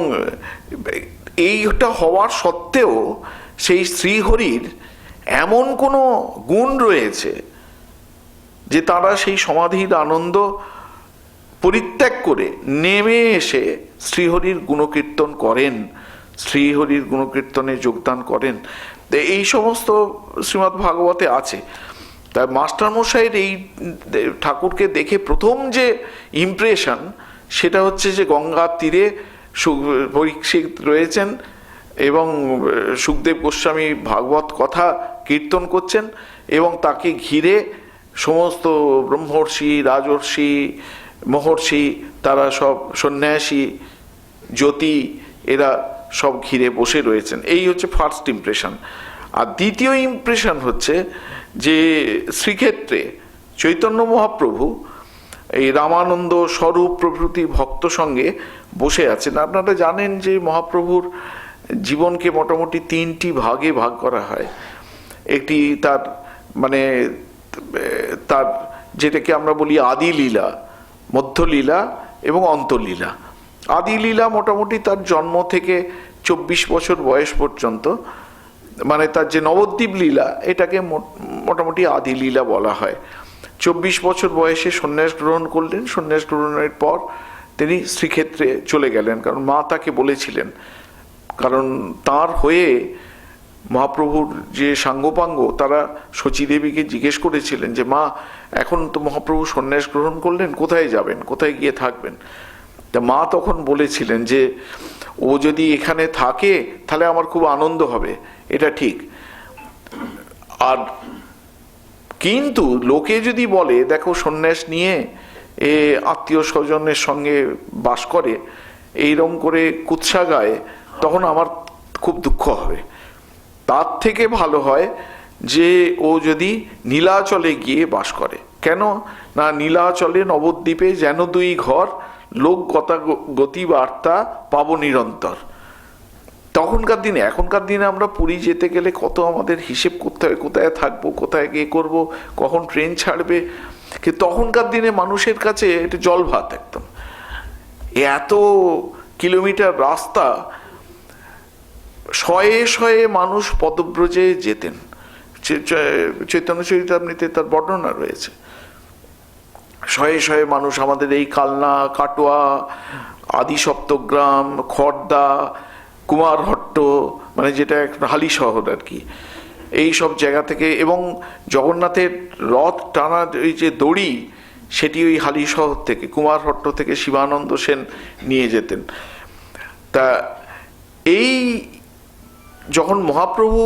এইটা হওয়ার সত্ত্বেও সেই শ্রীহরির এমন কোনো গুণ রয়েছে যে তারা সেই সমাধির আনন্দ পরিত্যাগ করে নেমে এসে শ্রীহরির গুণকীর্তন করেন, শ্রীহরির গুণকীর্তনে যোগদান করেন। এই সমস্ত শ্রীমদ্ ভাগবতে আছে। তাই মাস্টারমশাইয়ের এই ঠাকুরকে দেখে প্রথম যে ইমপ্রেশন, সেটা হচ্ছে যে গঙ্গার তীরে পরীক্ষিত রয়েছেন এবং সুখদেব গোস্বামী ভাগবত কথা কীর্তন করছেন, এবং তাকে ঘিরে সমস্ত ব্রহ্মর্ষি, রাজর্ষি, মহর্ষি, তারা সব সন্ন্যাসী, জ্যোতি, এরা সব ঘিরে বসে রয়েছেন। এই হচ্ছে ফার্স্ট ইমপ্রেশন। আর দ্বিতীয় ইমপ্রেশন হচ্ছে যে শ্রীক্ষেত্রে চৈতন্য মহাপ্রভু এই রামানন্দ স্বরূপ প্রভৃতি ভক্ত সঙ্গে বসে আছেন। আপনারা জানেন যে মহাপ্রভুর জীবনকে মোটামুটি তিনটি ভাগে ভাগ করা হয়। একটি তার মানে তার যেটাকে আমরা বলি আদি লীলা, মধ্যলীলা এবং অন্তলীলা। আদি লীলা মোটামুটি তার জন্ম থেকে 24 বছর বয়স পর্যন্ত, মানে তার যে নবদ্বীপ লীলা, এটাকে মোটামুটি আদি লীলা বলা হয়। 24 বছর বয়সে সন্ন্যাস গ্রহণ করলেন। সন্ন্যাস গ্রহণের পর তিনি শ্রীক্ষেত্রে চলে গেলেন, কারণ মা তাকে বলেছিলেন, কারণ তার হয়ে মহাপ্রভুর যে সাঙ্গপাঙ্গ, তারা শচীদেবীকে জিজ্ঞেস করেছিলেন যে মা, এখন তো মহাপ্রভু সন্ন্যাস গ্রহণ করলেন, কোথায় যাবেন, কোথায় গিয়ে থাকবেন? তা মা তখন বলেছিলেন যে ও যদি এখানে থাকে তাহলে আমার খুব আনন্দ হবে, এটা ঠিক। আর কিন্তু লোকে যদি বলে দেখো সন্ন্যাস নিয়ে এ আত্মীয় স্বজনের সঙ্গে বাস করে, এইরকম করে কুৎসা গায়, তখন আমার খুব দুঃখ হবে। তার থেকে ভালো হয় যে ও যদি নীলাচলে গিয়ে বাস করে। কেন না, নীলাচলে নবদ্বীপে যেন দুই ঘর, লোক গতি বার্তা পাবো নিরন্তর। তখনকার দিনে, এখনকার দিনে আমরা পুরী যেতে গেলে কত আমাদের হিসেব করতে হয়, কোথায় থাকবো, কোথায় গিয়ে করবো, কখন ট্রেন ছাড়বে। কিন্তু তখনকার দিনে মানুষের কাছে এটা জল ভাত একদম। এত কিলোমিটার রাস্তা, শয়ে শয়ে মানুষ পদব্রজে যেতেন। চৈতন্য চরিতামৃতে তার বর্ণনা রয়েছে। শয়ে শয়ে মানুষ আমাদের এই কালনা, কাটোয়া, আদি সপ্তগ্রাম, খড়দা, কুমারহট্ট, মানে যেটা একটা হালি শহর আর কি, এই সব জায়গা থেকে, এবং জগন্নাথের রথ টানার ওই যে দড়ি, সেটি ওই হালি শহর থেকে, কুমারহট্ট থেকে শিবানন্দ সেন নিয়ে যেতেন। তা এই যখন মহাপ্রভু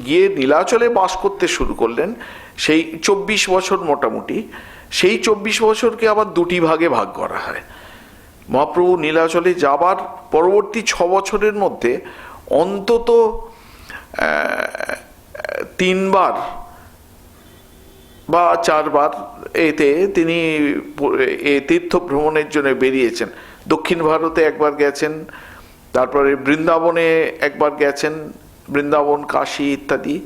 গিয়ে নীলাচলে বাস করতে শুরু করলেন, সেই 24 বছর মোটামুটি, সেই 24 বছরকে আবার দুটি ভাগে ভাগ করা হয়। মহাপ্রভু নীলাচলে যাবার পরবর্তী 6 বছরের মধ্যে অন্তত 3 বার বা 4 বার এতে তিনি তীর্থ ভ্রমণের জন্য বেরিয়েছেন। দক্ষিণ ভারতে একবার গেছেন, তারপরে বৃন্দাবনে একবার গেছেন, বৃন্দাবন, কাশী ইত্যাদি।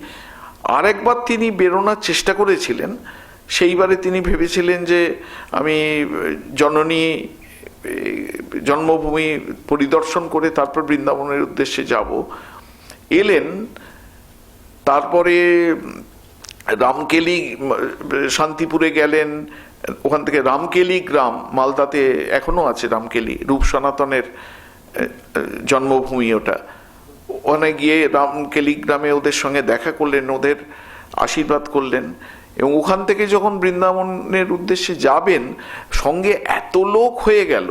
আরেকবার তিনি বেরোনোর চেষ্টা করেছিলেন। সেইবারে তিনি ভেবেছিলেন যে আমি জননী জন্মভূমি পরিদর্শন করে তারপর বৃন্দাবনের উদ্দেশ্যে যাব। এলেন, তারপরে রামকেলি, শান্তিপুরে গেলেন, ওখান থেকে রামকেলি গ্রাম, মালদাতে এখনো আছে রামকেলি, রূপ সনাতনের জন্মভূমি ওটা। ওখানে গিয়ে রামকেলি গ্রামে ওদের সঙ্গে দেখা করলেন, ওদের আশীর্বাদ করলেন, এবং ওখান থেকে যখন বৃন্দাবনের উদ্দেশ্যে যাবেন সঙ্গে এত লোক হয়ে গেল,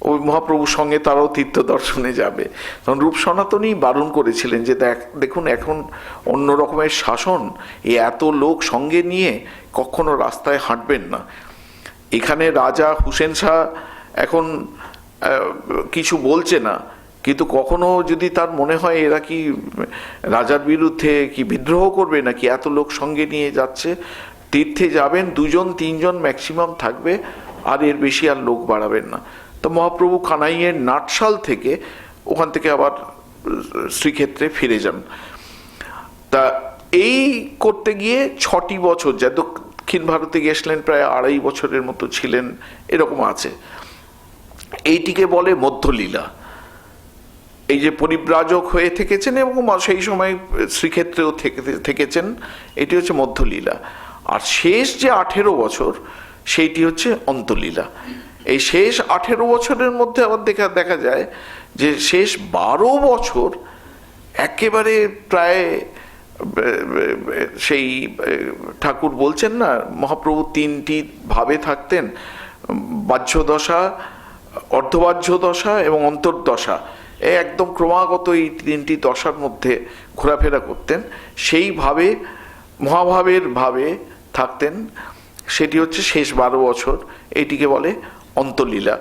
ওই মহাপ্রভুর সঙ্গে তারাও তীর্থ দর্শনে যাবে। তখন রূপ সনাতনই বারণ করেছিলেন যে দেখুন এখন অন্য রকমের শাসন, এই এত লোক সঙ্গে নিয়ে কখনো রাস্তায় হাঁটবেন না। এখানে রাজা হুসেন শাহ এখন কিছু বলছে না, কিন্তু কখনো যদি তার মনে হয় এরা কি রাজার বিরুদ্ধে কি বিদ্রোহ করবে নাকি, এত লোক সঙ্গে নিয়ে যাচ্ছে, তীর্থে যাবেন 2-3 ম্যাক্সিমাম থাকবে, আর এর বেশি আর লোক বাড়াবেন না। তো মহাপ্রভু কানাইয়ের নাটশাল থেকে ওখান থেকে আবার শ্রীক্ষেত্রে ফিরে যান। তা এই করতে গিয়ে 6টি বছর, যা দক্ষিণ ভারতে গেছিলেন প্রায় 2.5 বছরের মতো ছিলেন, এরকম আছে। এইটিকে বলে মধ্যলীলা। এই যে পরিব্রাজক হয়ে থেকেছেন এবং সেই সময় শ্রীক্ষেত্রেও থেকেছেন, এটি হচ্ছে মধ্যলীলা। আর শেষ যে 18 বছর সেইটি হচ্ছে অন্তলীলা। এই শেষ 18 বছরের মধ্যে আবার দেখা যায় যে শেষ 12 বছর একেবারে প্রায় সেই ঠাকুর বলছেন না, মহাপ্রভু 3টি ভাবে থাকতেন, বাহ্য দশা, অর্ধবাহ্য দশা এবং অন্তর্দশা। একদম ক্রমাগত এই 3টি দশার মধ্যে ঘোরাফেরা করতেন, সেইভাবে মহাভাবের ভাবে থাকতেন। সেটি হচ্ছে শেষ 12 বছর, এইটিকে বলে অন্তলীলা।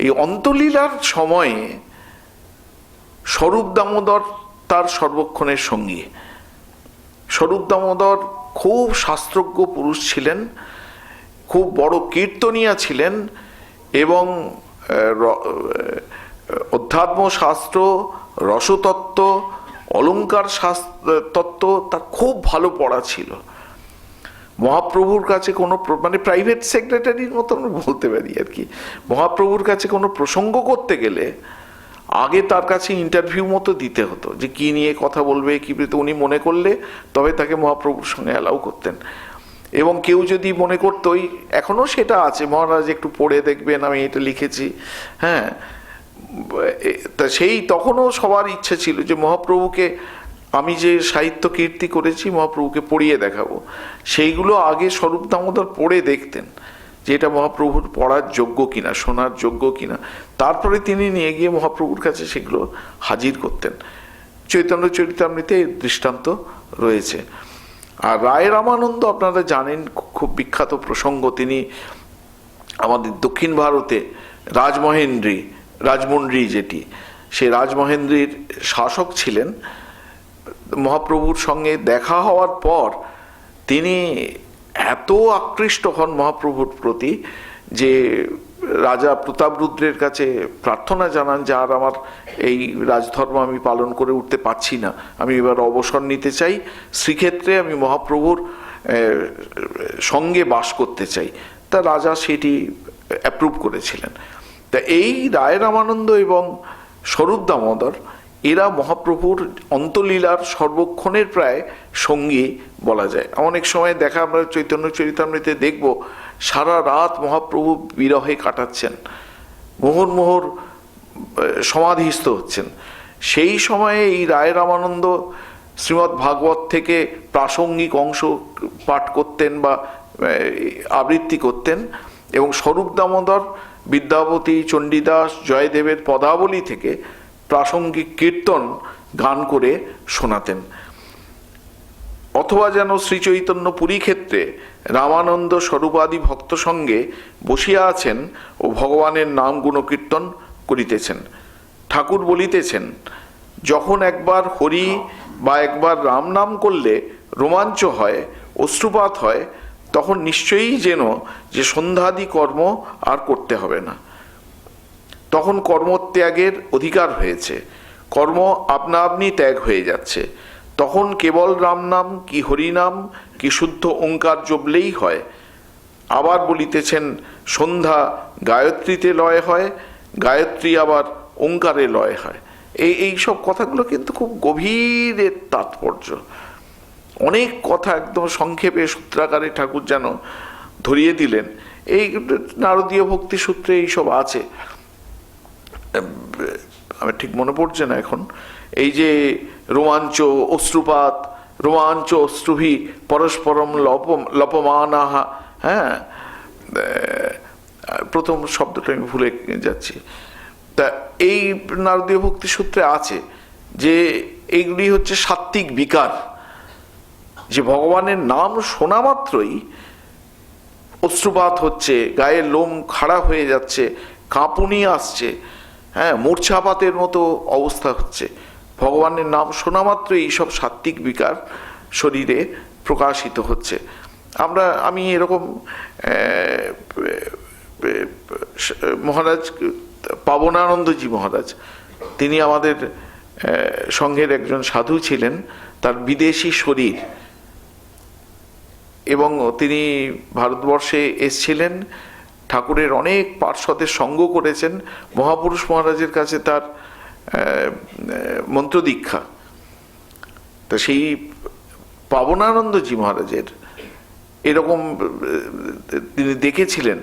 এই অন্তলীলার সময়ে স্বরূপ দামোদর তার সর্বক্ষণের সঙ্গী। স্বরূপ দামোদর খুব শাস্ত্রজ্ঞ পুরুষ ছিলেন, খুব বড় কীর্তনিয়া ছিলেন, এবং অধ্যাত্ম শাস্ত্র, রসতত্ত্ব, অলঙ্কার তত্ত্ব তার খুব ভালো পড়া ছিল। মহাপ্রভুর কাছে কোনো মানে প্রাইভেট সেক্রেটারির মতো আমরা বলতে পারি আর কি। মহাপ্রভুর কাছে কোনো প্রসঙ্গ করতে গেলে আগে তার কাছে ইন্টারভিউ মতো দিতে হতো, যে কি নিয়ে কথা বলবে, কি উনি মনে করলে তবে তাকে মহাপ্রভুর সঙ্গে অ্যালাউ করতেন। এবং কেউ যদি মনে করতো, এখনো সেটা আছে, মহারাজ একটু পড়ে দেখবেন আমি এটা লিখেছি, হ্যাঁ, তা সেই তখনও সবার ইচ্ছে ছিল যে মহাপ্রভুকে আমি যে সাহিত্য কীর্তি করেছি মহাপ্রভুকে পড়িয়ে দেখাবো। সেইগুলো আগে স্বরূপ দামোদর পড়ে দেখতেন যে এটা মহাপ্রভুর পড়ার যোগ্য কিনা, শোনার যোগ্য কিনা, তারপরে তিনি নিয়ে গিয়ে মহাপ্রভুর কাছে সেগুলো হাজির করতেন। চৈতন্য চরিতামৃতে দৃষ্টান্ত রয়েছে। আর রায় রামানন্দ আপনারা জানেন, খুব বিখ্যাত প্রসঙ্গ, তিনি আমাদের দক্ষিণ ভারতে রাজমন্ড্রি যেটি, সেই রাজমহেন্দ্রির শাসক ছিলেন। মহাপ্রভুর সঙ্গে দেখা হওয়ার পর তিনি এত আকৃষ্ট হন মহাপ্রভুর প্রতি যে রাজা প্রতাপরুদ্রের কাছে প্রার্থনা জানান যে আর আমার এই রাজধর্ম আমি পালন করে উঠতে পারছি না, আমি এবার অবসর নিতে চাই, শ্রীক্ষেত্রে আমি মহাপ্রভুর সঙ্গে বাস করতে চাই। তা রাজা সেটি অ্যাপ্রুভ করেছিলেন। তা এই রায় রামানন্দ এবং স্বরূপ দামোদর এরা মহাপ্রভুর অন্তলীলার সর্বক্ষণের প্রায় সঙ্গী বলা যায়। অনেক সময় দেখা আমরা চৈতন্য চরিতামৃতে দেখব সারা রাত মহাপ্রভু বিরহে কাটাচ্ছেন, মোহর মোহর সমাধিস্থ হচ্ছেন। সেই সময়ে এই রায় রামানন্দ শ্রীমদ্ ভাগবত থেকে প্রাসঙ্গিক অংশ পাঠ করতেন বা আবৃত্তি করতেন, এবং স্বরূপ দামোদর বিদ্যাপতি, চণ্ডীদাস, জয়দেবের পদাবলী থেকে প্রাসঙ্গিক কীর্তন গান করে শোনাতেন। অথবা যেন শ্রীচৈতন্য পুরী ক্ষেত্রে রামানন্দ স্বরূপাদি ভক্ত সঙ্গে বসিয়া আছেন ও ভগবানের নাম গুণকীর্তন করিতেছেন। ঠাকুর বলিতেছেন, যখন একবার হরি বা একবার রাম নাম করলে রোমাঞ্চ হয়, অশ্রুপাত হয়, তখন নিশ্চয়ই যেন যে সন্ধ্যাদি কর্ম আর করতে হবে না। তখন কর্মত্যাগের অধিকার হয়েছে, কর্ম আপনা আপনি ত্যাগ হয়ে যাচ্ছে। তখন কেবল রাম নাম কি হরিনাম কি শুদ্ধ ওঙ্কার জপলেই হয়। আবার বলিতেছেন, সন্ধ্যা গায়ত্রীতে লয় হয়, গায়ত্রী আবার ওঙ্কারে লয় হয়। এই সব কথাগুলো কিন্তু খুব গভীরের তাৎপর্য। অনেক কথা একদম সংক্ষেপে সূত্রাকারে ঠাকুর যেন ধরিয়ে দিলেন। এই নারদীয় ভক্তি সূত্রে এইসব আছে, আমার ঠিক মনে পড়ছে না এখন। এই যে রোমাঞ্চ অশ্রুপাত, রোমাঞ্চ অশ্রুভি পরস্পরম লপমানাহা, হ্যাঁ, প্রথম শব্দটা আমি ভুলে যাচ্ছি। তা এই নারদীয় ভক্তি সূত্রে আছে যে এইগুলি হচ্ছে সাত্ত্বিক বিকার, যে ভগবানের নাম শোনা মাত্রই অশ্রুপাত হচ্ছে, গায়ের লোম খাড়া হয়ে যাচ্ছে, কাঁপুনি আসছে, হ্যাঁ, মূর্ছাপাতের মতো অবস্থা হচ্ছে। ভগবানের নাম শোনা মাত্রই এইসব সাত্ত্বিক বিকার শরীরে প্রকাশিত হচ্ছে। আমি এরকম মহারাজ পাবনানন্দজি মহারাজ, তিনি আমাদের সংঘের একজন সাধু ছিলেন, তার বিদেশি শরীর, এবং তিনি ভারতবর্ষে এসছিলেন, ঠাকুরের অনেক পার্শ্বদের সঙ্গ করেছেন। মহাপুরুষ মহারাজের কাছে তার মন্ত্র দীক্ষা। তা সেই পাবনানন্দজি মহারাজের এরকম তিনি দেখেছিলেন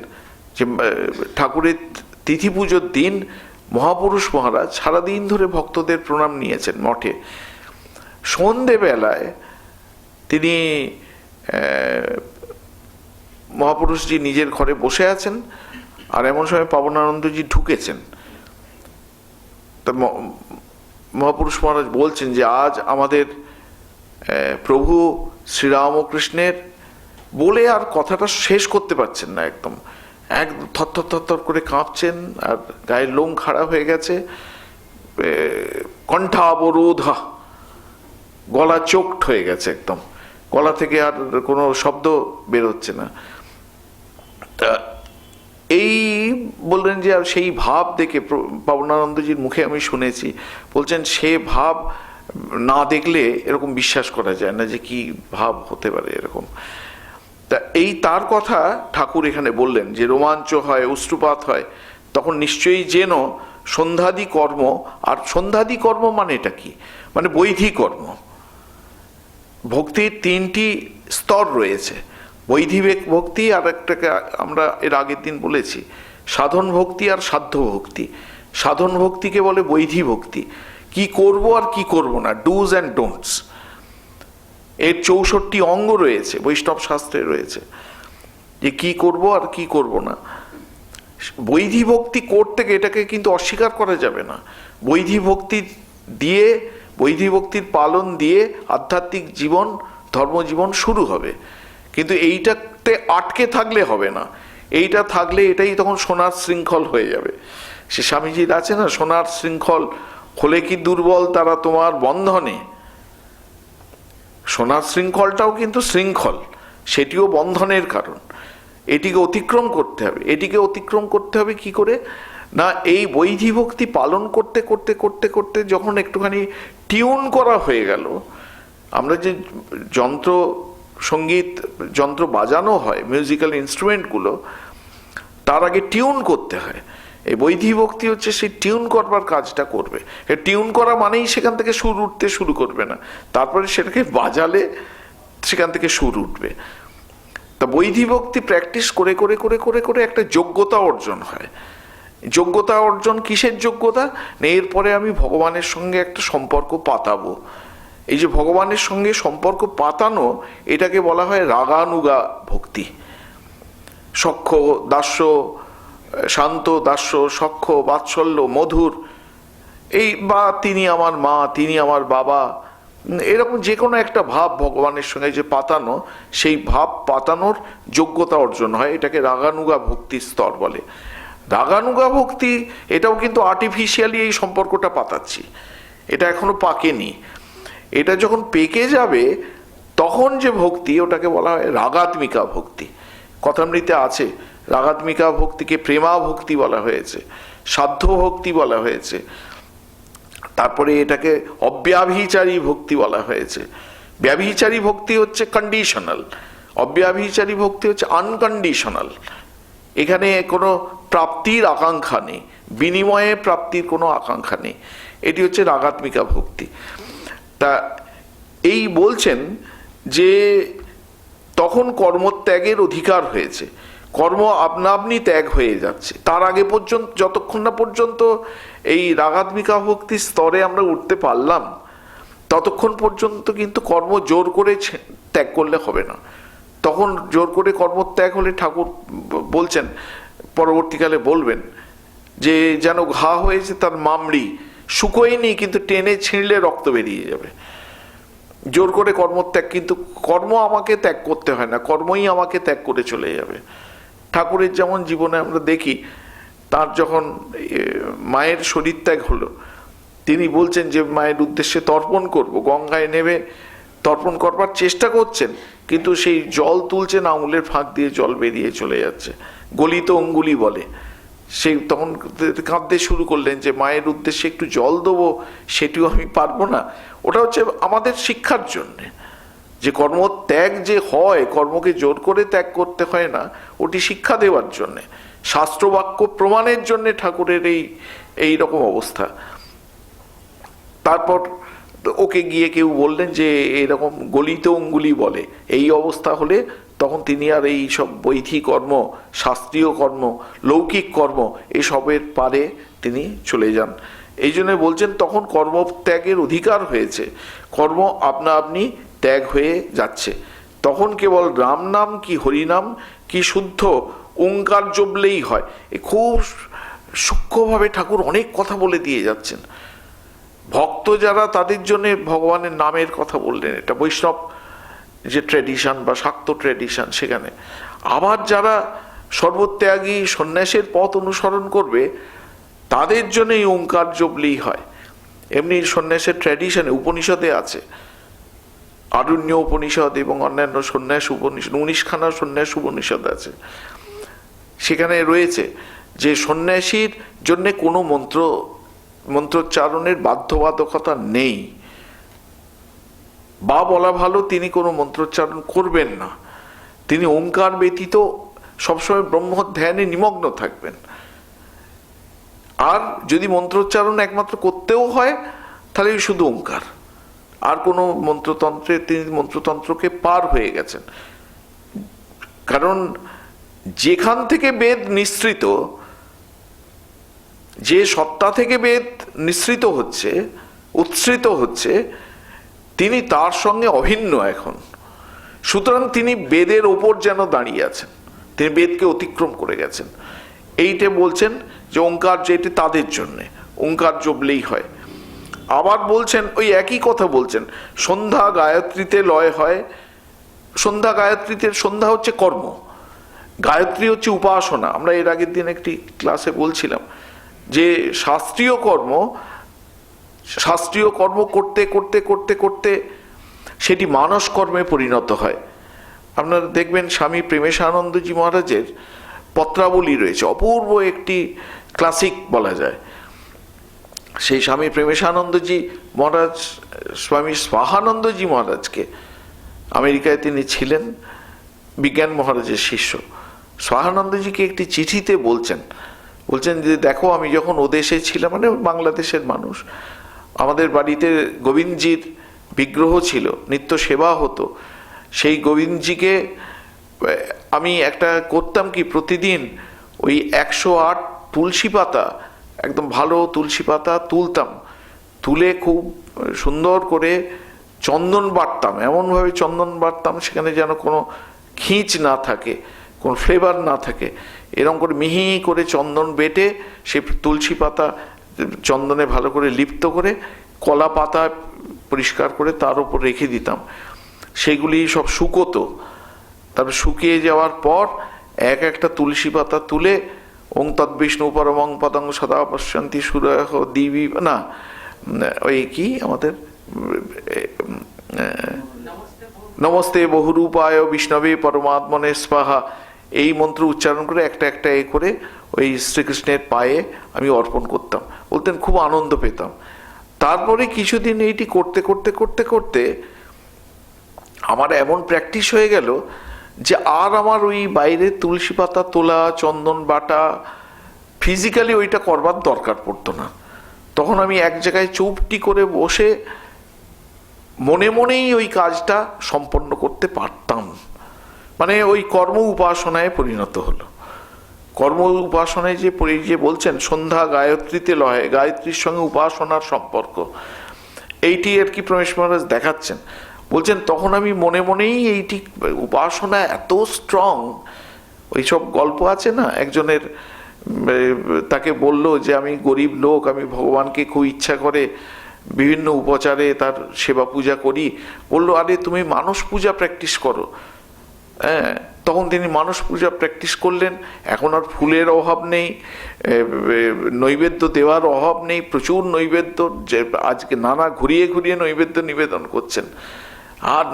যে ঠাকুরের তিথি পুজোর দিন মহাপুরুষ মহারাজ সারাদিন ধরে ভক্তদের প্রণাম নিয়েছেন মঠে। সন্ধেবেলায় তিনি মহাপুরুষজি নিজের ঘরে বসে আছেন, আর এমন সময় পাবনানন্দজি ঢুকেছেন। তা মহাপুরুষ মহারাজ বলছেন যে আজ আমাদের প্রভু শ্রীরামকৃষ্ণের, বলে আর কথাটা শেষ করতে পারছেন না, একদম থরথর থরথর করে কাঁপছেন, আর গায়ের লোম খাড়া হয়ে গেছে, কণ্ঠাবরোধা, গলা চোকড হয়ে গেছে, একদম গলা থেকে আর কোনো শব্দ বেরোচ্ছে না। তা এই বললেন যে সেই ভাব দেখে, পাবনানন্দজির মুখে আমি শুনেছি, বলছেন সে ভাব না দেখলে এরকম বিশ্বাস করা যায় না যে কি ভাব হতে পারে এরকম। তা এই তার কথা ঠাকুর এখানে বললেন যে রোমাঞ্চ হয়, অশ্রুপাত হয়, তখন নিশ্চয়ই যেন সন্ধ্যাদি কর্ম, আর সন্ধ্যাদি কর্ম মানে এটা কি, মানে বৈধি কর্ম। ভক্তির তিনটি স্তর রয়েছে, বৈধিক ভক্তি, আর একটাকে আমরা এর আগের দিন বলেছি সাধন ভক্তি আর সাধ্য ভক্তি। সাধন ভক্তিকে বলে বৈধি ভক্তি, কি করব আর কি করব না, ডুজ অ্যান্ড ডোন্টস। এর 64 অঙ্গ রয়েছে, বৈষ্ণব শাস্ত্রে রয়েছে, যে কি করব আর কি করব না। বৈধি ভক্তি করতে গিয়ে এটাকে কিন্তু অস্বীকার করা যাবে না। বৈধি ভক্তি দিয়ে, বৈধি ভক্তির পালন দিয়ে আধ্যাত্মিক জীবন, ধর্মজীবন শুরু হবে। কিন্তু এইটাতে আটকে থাকলে হবে না। এইটা থাকলে এটাই তখন সোনার শৃঙ্খল হয়ে যাবে। সে স্বামীজির আছে না, সোনার শৃঙ্খল হলে কি দুর্বল তারা তোমার বন্ধনে। সোনার শৃঙ্খলটাও কিন্তু শৃঙ্খল, সেটিও বন্ধনের কারণ। এটিকে অতিক্রম করতে হবে। এটিকে অতিক্রম করতে হবে কি করে না, এই বৈধি ভক্তি পালন করতে করতে করতে করতে যখন একটুখানি টিউন করা হয়ে গেল, আমরা যে যন্ত্র সঙ্গীত যন্ত্র বাজানো হয়, মিউজিক্যাল ইনস্ট্রুমেন্টগুলো, তার আগে টিউন করতে হয়। এই বৈধি ভক্তি হচ্ছে সেই টিউন করবার কাজটা করবে। টিউন করা মানেই সেখান থেকে সুর উঠতে শুরু করবে না, তারপরে সেটাকে বাজালে সেখান থেকে সুর উঠবে। তা বৈধি ভক্তি প্র্যাকটিস করে করে করে করে করে একটা যোগ্যতা অর্জন হয়। যোগ্যতা অর্জন কিসের যোগ্যতা? এরপরে আমি ভগবানের সঙ্গে একটা সম্পর্ক পাতাবো। এই যে ভগবানের সঙ্গে সম্পর্ক পাতানো, এটাকে বলা হয় রাগানুগা ভক্তি। সখ্য দাস্য, শান্ত দাস্য, সখ্য বাৎসল্য, মধুর, এই বা তিনি আমার মা, তিনি আমার বাবা, এরকম যে কোনো একটা ভাব ভগবানের সঙ্গে যে পাতানো, সেই ভাব পাতানোর যোগ্যতা অর্জন হয়। এটাকে রাগানুগা ভক্তির স্তর বলে। রাগানুগা ভক্তি, এটাও কিন্তু আর্টিফিশিয়ালি এই সম্পর্কটা পাতাচ্ছি, এটা এখনো পাকেনি। এটা যখন পেকে যাবে, তখন যে ভক্তি ওটাকে বলা হয় রাগাত্মিকা ভক্তি। কথামৃতে আছে রাগাত্মিকা ভক্তিকে প্রেমা ভক্তি বলা হয়েছে, সাধ্য ভক্তি বলা হয়েছে, তারপরে এটাকে অব্যাভিচারী ভক্তি বলা হয়েছে। ব্যভিচারী ভক্তি হচ্ছে কন্ডিশনাল, অব্যাভিচারী ভক্তি হচ্ছে আনকন্ডিশনাল। এখানে কোনো প্রাপ্তির আকাঙ্ক্ষা নেই, বিনিময়ে প্রাপ্তির কোনো আকাঙ্ক্ষা নেই। এটি হচ্ছে রাগাত্মিকা ভক্তি। তা এই বলছেন যে তখন কর্মত্যাগের অধিকার হয়েছে, কর্ম আপনা আপনি ত্যাগ হয়ে যাচ্ছে। তার আগে পর্যন্ত, যতক্ষণ না পর্যন্ত এই রাগাত্মিকা ভক্তির স্তরে আমরা উঠতে পারলাম, ততক্ষণ পর্যন্ত কিন্তু কর্ম জোর করে ত্যাগ করলে হবে না। তখন জোর করে কর্মত্যাগ হলে ঠাকুর বলছেন, পরবর্তীকালে বলবেন, যে যেন ঘা হয়েছে তার মামড়ি, শুকোয়নি কিন্তু টেনে ছিঁড়লে রক্ত বেরিয়ে যাবে। জোর করে কর্মত্যাগ, কিন্তু কর্ম আমাকে ত্যাগ করতে হয় না, কর্মই আমাকে ত্যাগ করে চলে যাবে। ঠাকুরের যেমন জীবনে আমরা দেখি, তার যখন মায়ের শরীর ত্যাগ হলো, তিনি বলছেন যে মায়ের উদ্দেশ্যে তর্পণ করব, গঙ্গায় নেমে তর্পণ করবার চেষ্টা করছেন, কিন্তু সেই জল তুলছেন, আঙুলের ফাঁক দিয়ে জল বেরিয়ে চলে যাচ্ছে, গলিত অঙ্গুলি বলে। সেই তখন কাঁদতে শুরু করলেন যে মায়ের উদ্দেশ্যে একটু জল দেবো, সেটিও আমি পারবো না। ওটা হচ্ছে আমাদের শিক্ষার জন্যে, যে কর্মত্যাগ যে হয়, কর্মকে জোর করে ত্যাগ করতে হয় না, ওটি শিক্ষা দেওয়ার জন্যে, শাস্ত্রবাক্য প্রমাণের জন্যে ঠাকুরের এই রকম অবস্থা। তারপর ওকে গিয়ে কেউ বললেন যে এরকম গলিত অঙ্গুলি বলে, এই অবস্থা হলে তখন তিনি আর এই সব বৈধি কর্ম, শাস্ত্রীয় কর্ম, লৌকিক কর্ম এসবের পারে তিনি চলে যান। এই জন্য বলছেন তখন কর্মত্যাগের অধিকার হয়েছে, কর্ম আপনা আপনি ত্যাগ হয়ে যাচ্ছে। তখন কেবল রাম নাম কি হরিনাম কি শুদ্ধ ওঙ্কার জপলেই হয়। এ খুব সূক্ষ্মভাবে ঠাকুর অনেক কথা বলে দিয়ে যাচ্ছেন। ভক্ত যারা, তাদের জন্য ভগবানের নামের কথা বললেন, এটা বৈষ্ণব যে ট্র্যাডিশন বা শাক্ত ট্র্যাডিশন সেখানে। আবার যারা সর্বত্যাগী সন্ন্যাসের পথ অনুসরণ করবে, তাদের জন্য এই ওঙ্কার জপলেই হয়। এমনি সন্ন্যাসের ট্র্যাডিশনে উপনিষদে আছে, আরণ্য উপনিষদ এবং অন্যান্য সন্ন্যাস উপনিষদ, 19খানা সন্ন্যাস উপনিষদ আছে। সেখানে রয়েছে যে সন্ন্যাসীর জন্য কোনো মন্ত্রোচ্চারণের বাধ্যবাধকতা নেই, বা বলা ভালো তিনি কোনো মন্ত্রোচ্চারণ করবেন না, তিনি ওঙ্কার ব্যতীত সবসময় ব্রহ্ম ধ্যানে নিমগ্ন থাকবেন। আর যদি মন্ত্রোচ্চারণ একমাত্র করতেও হয়, তাহলে শুধু ওঙ্কার, আর কোনো মন্ত্রতন্ত্রে তিনি মন্ত্রতন্ত্রকে পার হয়ে গেছেন। কারণ যেখান থেকে বেদ নিঃসৃত, যে সত্তা থেকে বেদ নিঃসৃত হচ্ছে, উৎসৃত হচ্ছে, তিনি তার সঙ্গে অভিন্ন এখন। সুতরাং তিনি বেদের ওপর যেন দাঁড়িয়ে আছেন, তিনি বেদকে অতিক্রম করে গেছেন। এইটা বলছেন যে ওঙ্কার যেটি তাদের জন্যে, ওঙ্কার জপলেই হয়। আবার বলছেন, ওই একই কথা বলছেন, সন্ধ্যা গায়ত্রীতে লয় হয়। সন্ধ্যা গায়ত্রীতে, সন্ধ্যা হচ্ছে কর্ম, গায়ত্রী হচ্ছে উপাসনা। আমরা এর আগের দিন একটি ক্লাসে বলছিলাম যে শাস্ত্রীয় কর্ম করতে করতে করতে করতে সেটি মানস কর্মে পরিণত হয়। আপনারা দেখবেন স্বামী প্রেমেশানন্দজি মহারাজের পত্রাবলী রয়েছে, অপূর্ব একটি ক্লাসিক বলা যায়। সেই স্বামী প্রেমেশানন্দজি মহারাজ স্বামী স্বাহানন্দজি মহারাজকে, আমেরিকায় তিনি ছিলেন, বিজ্ঞান মহারাজের শিষ্য, স্বাহানন্দজিকে একটি চিঠিতে বলছেন যে দেখো, আমি যখন ওদেশে ছিলাম, মানে বাংলাদেশের মানুষ, আমাদের বাড়িতে গোবিন্দজির বিগ্রহ ছিল, নিত্য সেবা হতো। সেই গোবিন্দজিকে আমি একটা করতাম কি, প্রতিদিন ওই 108 তুলসী পাতা, একদম ভালো তুলসী পাতা তুলতাম, তুলে খুব সুন্দর করে চন্দন বাটতাম, এমনভাবে চন্দন বাটতাম সেখানে যেন কোনো খিঁচ না থাকে, কোনো ফ্লেভার না থাকে। এরকম করে মিহি করে চন্দন বেটে সে তুলসী পাতা চন্দনে ভালো করে লিপ্ত করে কলা পাতা পরিষ্কার করে তার উপর রেখে দিতাম। সেগুলি সব শুকোতো। তারপর শুকিয়ে যাওয়ার পর একটা তুলসী পাতা তুলে ওং তদ্বিষ্ণু পরমং পদং সদা পশ্যন্তি সুরহ দিবি, না ওই কি আমাদের নমস্তে বহুরূপায় বিষ্ণবে পরমাত্মনে স্বাহা, এই মন্ত্র উচ্চারণ করে একটা একটা এ করে ওই শ্রীকৃষ্ণের পায়ে আমি অর্পণ করতাম। বলতেন খুব আনন্দ পেতাম। তারপরে কিছুদিন এইটি করতে করতে করতে করতে আমার এমন প্র্যাকটিস হয়ে গেল যে আর আমার ওই বাইরে তুলসী পাতা তোলা, চন্দন বাটা, ফিজিক্যালি ওইটা করবার দরকার পড়তো না। তখন আমি এক জায়গায় চুপটি করে বসে মনে মনেই ওই কাজটা সম্পন্ন করতে পারতাম। মানে ওই কর্ম উপাসনায় পরিণত হলো। কর্ম উপাসনায় যে বলছেন সন্ধ্যা গায়ত্রীতে লয়, গায়ত্রীর সঙ্গে উপাসনার সম্পর্ক, এইটি আর কি প্রমেশ মহারাজ দেখাচ্ছেন। বলছেন তখন আমি মনে মনেই এইটি উপাসনা এত স্ট্রং। ওইসব গল্প আছে না, একজনের তাকে বলল যে আমি গরিব লোক, আমি ভগবানকে খুব ইচ্ছা করে বিভিন্ন উপচারে তার সেবা পূজা করি। বললো আরে তুমি মানস পূজা প্র্যাকটিস করো। হ্যাঁ, তখন তিনি মানস পূজা প্র্যাকটিস করলেন। এখন আর ফুলের অভাব নেই, নৈবেদ্য দেওয়ার অভাব নেই, প্রচুর নৈবেদ্য, যে আজকে নানা ঘুরিয়ে ঘুরিয়ে নৈবেদ্য নিবেদন করছেন। আর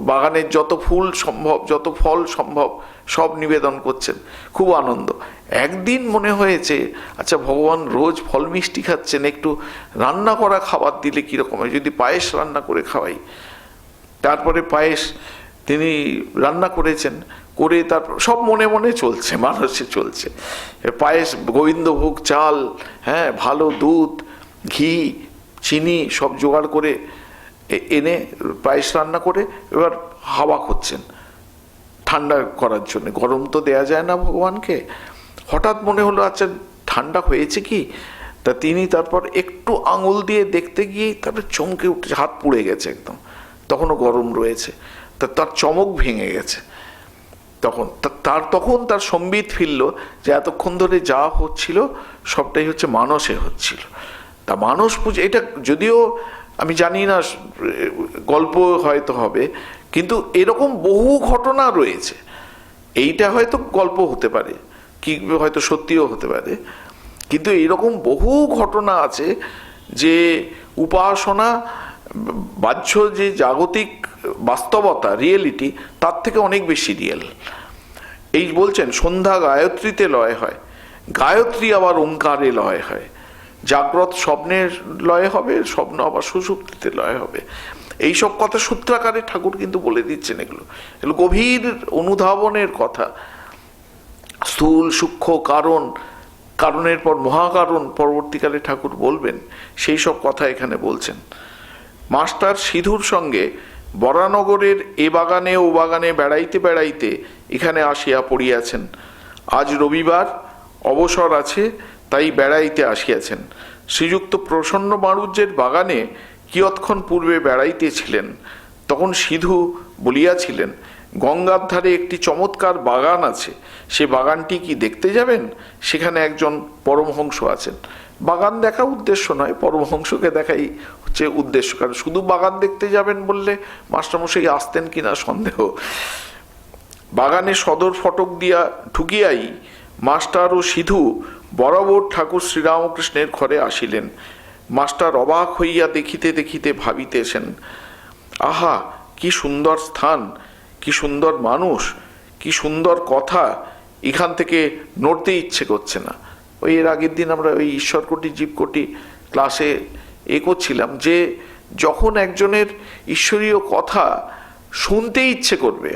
বাগানের যত ফুল সম্ভব, যত ফল সম্ভব সব নিবেদন করছেন, খুব আনন্দ। একদিন মনে হয়েছে আচ্ছা ভগবান রোজ ফল মিষ্টি খাচ্ছেন, একটু রান্না করা খাবার দিলে কীরকম হয়, যদি পায়েস রান্না করে খাওয়াই। তারপরে পায়েস তিনি রান্না করেছেন, করে তারপর সব মনে মনে চলছে, মানুষে চলছে। পায়েস গোবিন্দভোগ চাল, হ্যাঁ, ভালো দুধ, ঘি, চিনি সব জোগাড় করে এনে পায়েস রান্না করে এবার হাওয়া করছেন ঠান্ডা করার জন্য। গরম তো দেয়া যায় না ভগবানকে। হঠাৎ মনে হলো আচ্ছা ঠান্ডা হয়েছে কি, তা তিনি তারপর একটু আঙুল দিয়ে দেখতে গিয়ে তারপরে চমকে উঠেছে, হাত পুড়ে গেছে একদম, তখনও গরম রয়েছে। তার চমক ভেঙে গেছে। তখন তার সম্বিত ফিরল যে এতক্ষণ ধরে যা হচ্ছিল সবটাই হচ্ছে মানসে হচ্ছিল। তা মানস পুজো, এটা যদিও আমি জানি না, গল্প হয়তো হবে, কিন্তু এরকম বহু ঘটনা রয়েছে। এইটা হয়তো গল্প হতে পারে, কি হয়তো সত্যিও হতে পারে, কিন্তু এরকম বহু ঘটনা আছে যে উপাসনা বাহ্য যে জাগতিক বাস্তবতা, রিয়েলিটি, তার থেকে অনেক বেশি রিয়েল। এই বলছেন সন্ধ্যা গায়ত্রীতে লয় হয়, গায়ত্রী আবার ওঙ্কারে লয় হয়, জাগ্রত স্বপ্নের লয় হবে, স্বপ্ন আবার সুষুপ্তিতে লয় হবে। এইসব কথা সূত্রাকারে ঠাকুর কিন্তু বলে দিচ্ছেন। এগুলো গভীর অনুধাবনের কথা। স্থূল সূক্ষ্ম কারণ, কারণের পর মহাকারণ পরবর্তীকালে ঠাকুর বলবেন, সেই সব কথা এখানে বলছেন। মাস্টার সিধুর সঙ্গে বরানগরের এ বাগানে ও বাগানে বেড়াইতে বেড়াইতে এখানে আসিয়া পড়িয়াছেন। আজ রবিবার, অবসর আছে, তাই বেড়াইতে আসিয়াছেন। শ্রীযুক্ত প্রসন্ন মারুজ্যের বাগানে কিয়ৎক্ষণ পূর্বে বেড়াইতেছিলেন। তখন সিধু বলিয়াছিলেন, গঙ্গার ধারে একটি চমৎকার বাগান আছে, সে বাগানটি কি দেখতে যাবেন? সেখানে একজন পরমহংস আছেন। বাগান দেখা উদ্দেশ্য নয়, পরমহংসকে দেখাই হচ্ছে উদ্দেশ্য। কারণ শুধু বাগান দেখতে যাবেন বললে মাস্টারমশাই আসতেন কিনা সন্দেহ। বাগানে সদর ফটক দিয়া ঢুকিয়াই মাস্টার ও সিধু বরাবর ঠাকুর শ্রীরামকৃষ্ণের ঘরে আসিলেন। মাস্টার অবাক হইয়া দেখিতে দেখিতে ভাবিতেছেন, আহা কি সুন্দর স্থান, কি সুন্দর মানুষ, কি সুন্দর কথা, এখান থেকে নড়তে ইচ্ছে করছে না। ওই এর আগের দিন আমরা ওই ঈশ্বরকোটি জীবকোটি ক্লাসে করছিলাম যে যখন একজনের ঈশ্বরীয় কথা শুনতে ইচ্ছে করবে,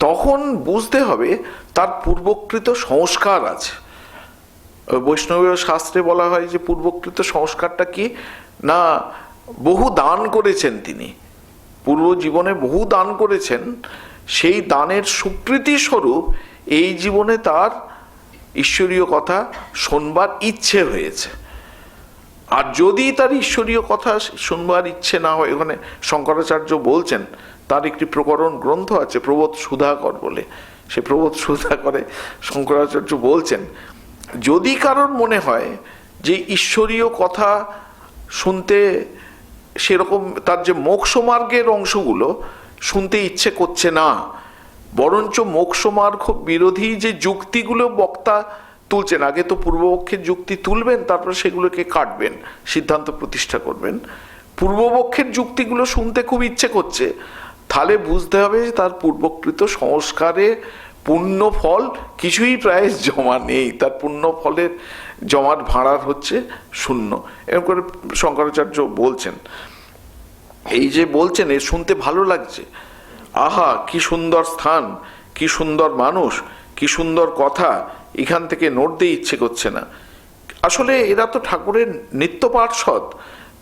তখন বুঝতে হবে তার পূর্বকৃত সংস্কার আছে। বৈষ্ণবীয় শাস্ত্রে বলা হয় যে পূর্বকৃত সংস্কারটা কি না, বহু দান করেছেন তিনি, পূর্ব জীবনে বহু দান করেছেন, সেই দানের স্বীকৃতি স্বরূপ এই জীবনে তার ঈশ্বরীয় কথা শোনবার ইচ্ছে হয়েছে। আর যদি তার ঈশ্বরীয় কথা শুনবার ইচ্ছে না হয়, এখানে শঙ্করাচার্য বলছেন, তার একটি প্রকরণ গ্রন্থ আছে প্রবোধ সুধাকর বলে, সে প্রবোধ সুধাকরে শঙ্করাচার্য বলছেন, যদি কারোর মনে হয় যে ঈশ্বরীয় কথা শুনতে সেরকম তার যে মোক্ষমার্গের অংশগুলো শুনতে ইচ্ছে করছে না, বরঞ্চ মোক্ষমার্গ বিরোধী যে যুক্তিগুলো বক্তা তুলছেন, আগে তো পূর্বপক্ষের যুক্তি তুলবেন, তারপর সেগুলোকে কাটবেন, সিদ্ধান্ত প্রতিষ্ঠা করবেন, পূর্বপক্ষের যুক্তিগুলো শুনতে খুব ইচ্ছে করছে, তাহলে বুঝতে হবে যে তার পূর্বকৃত সংস্কারে পুণ্য ফল কিছুই প্রায় জমা নেই, তার পুণ্য ফলের জমার ভাড়ার হচ্ছে শূন্য। এরকম করে শঙ্করাচার্য বলছেন। এই যে বলছেন, এ শুনতে ভালো লাগছে, আহা কি সুন্দর স্থান, কি সুন্দর মানুষ, কি সুন্দর কথা, এখান থেকে নড়তে ইচ্ছে করছে না। আসলে এরা তো ঠাকুরের নিত্য পার্ষদ,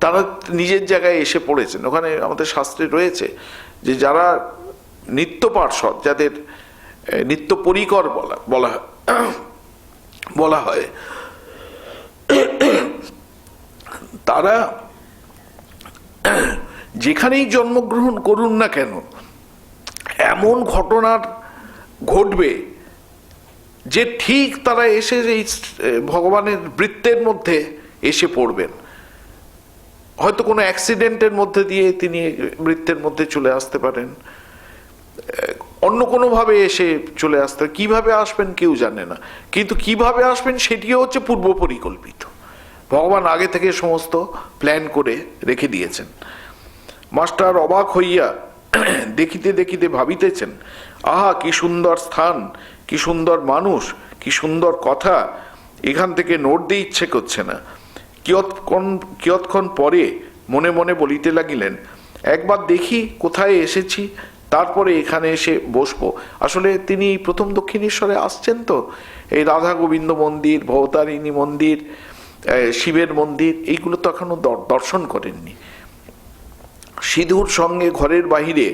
তারা নিজের জায়গায় এসে পড়েছেন। ওখানে আমাদের শাস্ত্রে রয়েছে যে যারা নিত্য পার্ষদ, যাদের নিত্য পরিকর বলা হয়, তারা যেখানেই জন্মগ্রহণ করুন না কেন এমন ঘটনার ঘটবে যে ঠিক তারা এসে এই ভগবানের বৃত্তের মধ্যে এসে পড়বেন। হয়তো কোনো অ্যাক্সিডেন্টের মধ্যে দিয়ে তিনি বৃত্তের মধ্যে চলে আসতে পারেন, অন্য কোনোভাবে এসে চলে আসতে, কিভাবে আসবেন কেউ জানে না, কিন্তু কিভাবে আসবেন সেটিও হচ্ছে পূর্ব পরিকল্পিত। ভগবান আগে থেকে সমস্ত প্ল্যান করে রেখে দিয়েছেন। মাস্টার অবাক হইয়া দেখিতে দেখিতে ভাবিতেছেন, আহা কি সুন্দর স্থান, কি সুন্দর মানুষ, কি সুন্দর কথা, এখান থেকে নড়তে ইচ্ছে করছে না। কিয়ৎক্ষণ পরে মনে মনে বলিতে লাগিলেন, একবার দেখি কোথায় এসেছি, তারপরে এখানে এসে বসবো। আসলে তিনি প্রথম দক্ষিণেশ্বরে আসছেন, তো এই রাধা গোবিন্দ মন্দির, ভবতারিণী মন্দির, শিবের মন্দির, এইগুলো তো এখনো দর্শন করেননি। সিধুর সঙ্গে ঘরের বাহিরে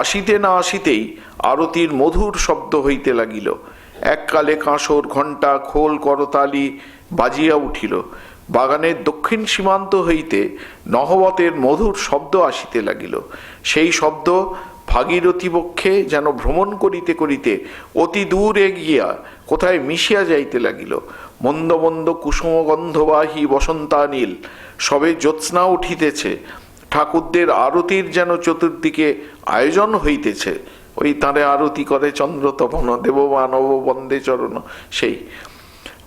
আসিতে না আসিতেই আরতির মধুর শব্দ হইতে লাগিল। এককালে কাঁসর, ঘণ্টা, খোল, করতালি বাজিয়া উঠিল। বাগানের দক্ষিণ সীমান্ত হইতে নহবতের মধুর শব্দ আসিতে লাগিল। সেই শব্দ ভাগীরথী বক্ষে যেন ভ্রমণ করিতে করিতে অতি দূরে গিয়া কোথায় মিশিয়া যাইতে লাগিল। মন্দ মন্দ কুসুমগন্ধবাহী বসন্তানীল সবে জ্যোৎস্না উঠিতেছে। ঠাকুরদের আরতির যেন চতুর্দিকে আয়োজন হইতেছে। ওই তাঁরে আরতি করে চন্দ্র তপন দেব মানব বন্দে চরণ। সেই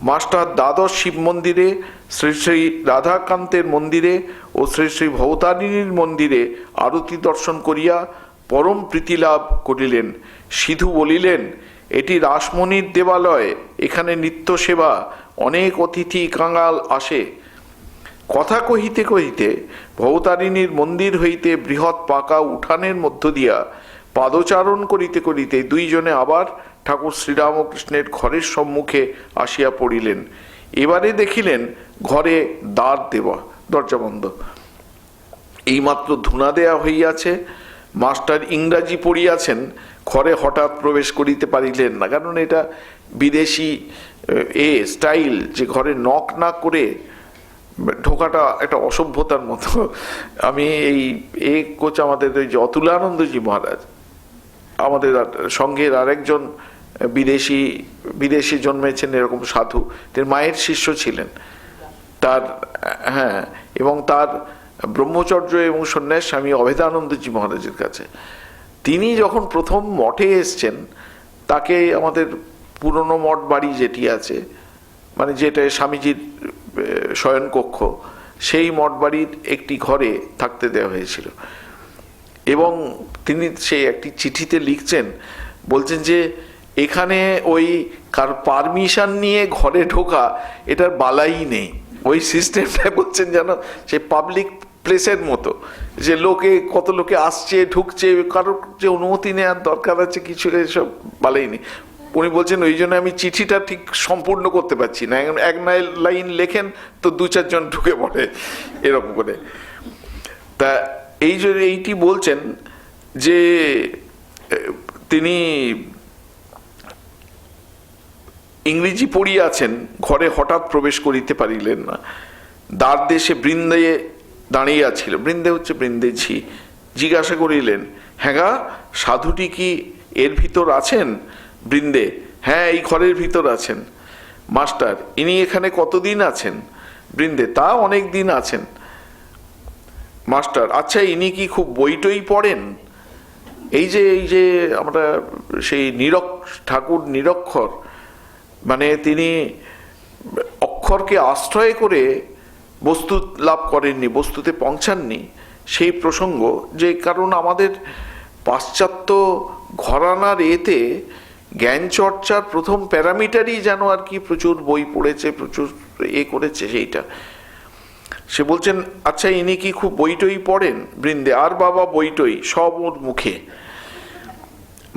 মাস্টার দ্বাদশ শিব মন্দিরে, শ্রী শ্রী রাধাকান্তের মন্দিরে ও শ্রী শ্রী ভবতারিণীর মন্দিরে আরতি দর্শন করিয়া পরম প্রীতি লাভ করিলেন। সিধু বলিলেন, এটি রাসমণির দেবালয়, এখানে নিত্য সেবা, অনেক অতিথি কাঙাল আসে। কথা কহিতে কহিতে ভবতারিণীর মন্দির হইতে বৃহৎ পাকা উঠানের মধ্য দিয়া পাদচারণ করিতে করিতে দুইজনে আবার ঠাকুর শ্রীরামকৃষ্ণের ঘরের সম্মুখে আসিয়া পড়িলেন। এবারে দেখিলেন ঘরে দ্বার দেওয়া, দরজা বন্ধ। এইমাত্র ধুনা দেয়া হইয়াছে। মাস্টার ইংরাজি পড়িয়াছেন, ঘরে হঠাৎ প্রবেশ করিতে পারিলেন না, কারণ এটা বিদেশি স্টাইল, যে ঘরে নক না করে ঢোকাটা একটা অসভ্যতার মতো। আমি এই কোচ আমাদের ওই যে অতুলানন্দজি মহারাজ, আমাদের সঙ্গের আরেকজন বিদেশি জন্মেছেন এরকম সাধু, তিনি মায়ের শিষ্য ছিলেন তার, হ্যাঁ, এবং তার ব্রহ্মচর্য এবং সন্ন্যাস স্বামী অভেদানন্দজি মহারাজের কাছে। তিনি যখন প্রথম মঠে এসছেন, তাকে আমাদের পুরনো মঠ বাড়ি যেটি আছে, মানে যেটা স্বামীজির শয়নকক্ষ, সেই মঠ বাড়ির একটি ঘরে থাকতে দেওয়া হয়েছিল। এবং তিনি সেই একটি চিঠিতে লিখছেন, বলছেন যে এখানে ওই কার পারমিশন নিয়ে ঘরে ঢোকা এটার বালাই নেই। ওই সিস্টেমটা বলছেন যেন সে পাবলিক প্লেসের মতো, যে কত লোকে আসছে ঢুকছে, কারোর যে অনুমতি নেওয়ার দরকার আছে কিছু, এসব বালাই নেই। উনি বলছেন ওই জন্য আমি চিঠিটা ঠিক সম্পূর্ণ করতে পারছি না, এক লাইন লেখেন তো দু চারজন ঢুকে পড়ে এরকম করে। তা এইটি বলছেন যে তিনি ইংরেজি পড়িয়াছেন, ঘরে হঠাৎ প্রবেশ করিতে পারিলেন না। দ্বার দেশে বৃন্দে দাঁড়িয়েছিল, বৃন্দে হচ্ছে বৃন্দেছি, জিজ্ঞাসা করিলেন, হ্যাঁ গা সাধুটি কি এর ভিতর আছেন? বৃন্দে, হ্যাঁ এই ঘরের ভিতর আছেন। মাস্টার, ইনি এখানে কতদিন আছেন? বৃন্দে, তা অনেক দিন আছেন। মাস্টার, আচ্ছা ইনি কি খুব বই টই পড়েন? এই যে আমরা সেই ঠাকুর নিরক্ষর, মানে তিনি অক্ষরকে আশ্রয় করে বস্তু লাভ করেননি, বস্তুতে পৌঁছাননি, সেই প্রসঙ্গ, যে কারণ আমাদের পাশ্চাত্য ঘরানার এতে জ্ঞান চর্চার প্রথম প্যারামিটারই যেন আর কি প্রচুর বই পড়েছে, প্রচুর করেছে সেইটা। সে বলছেন, আচ্ছা ইনি কি খুব বই টই পড়েন? বৃন্দে, আর বাবা বই টই সব ওর মুখে।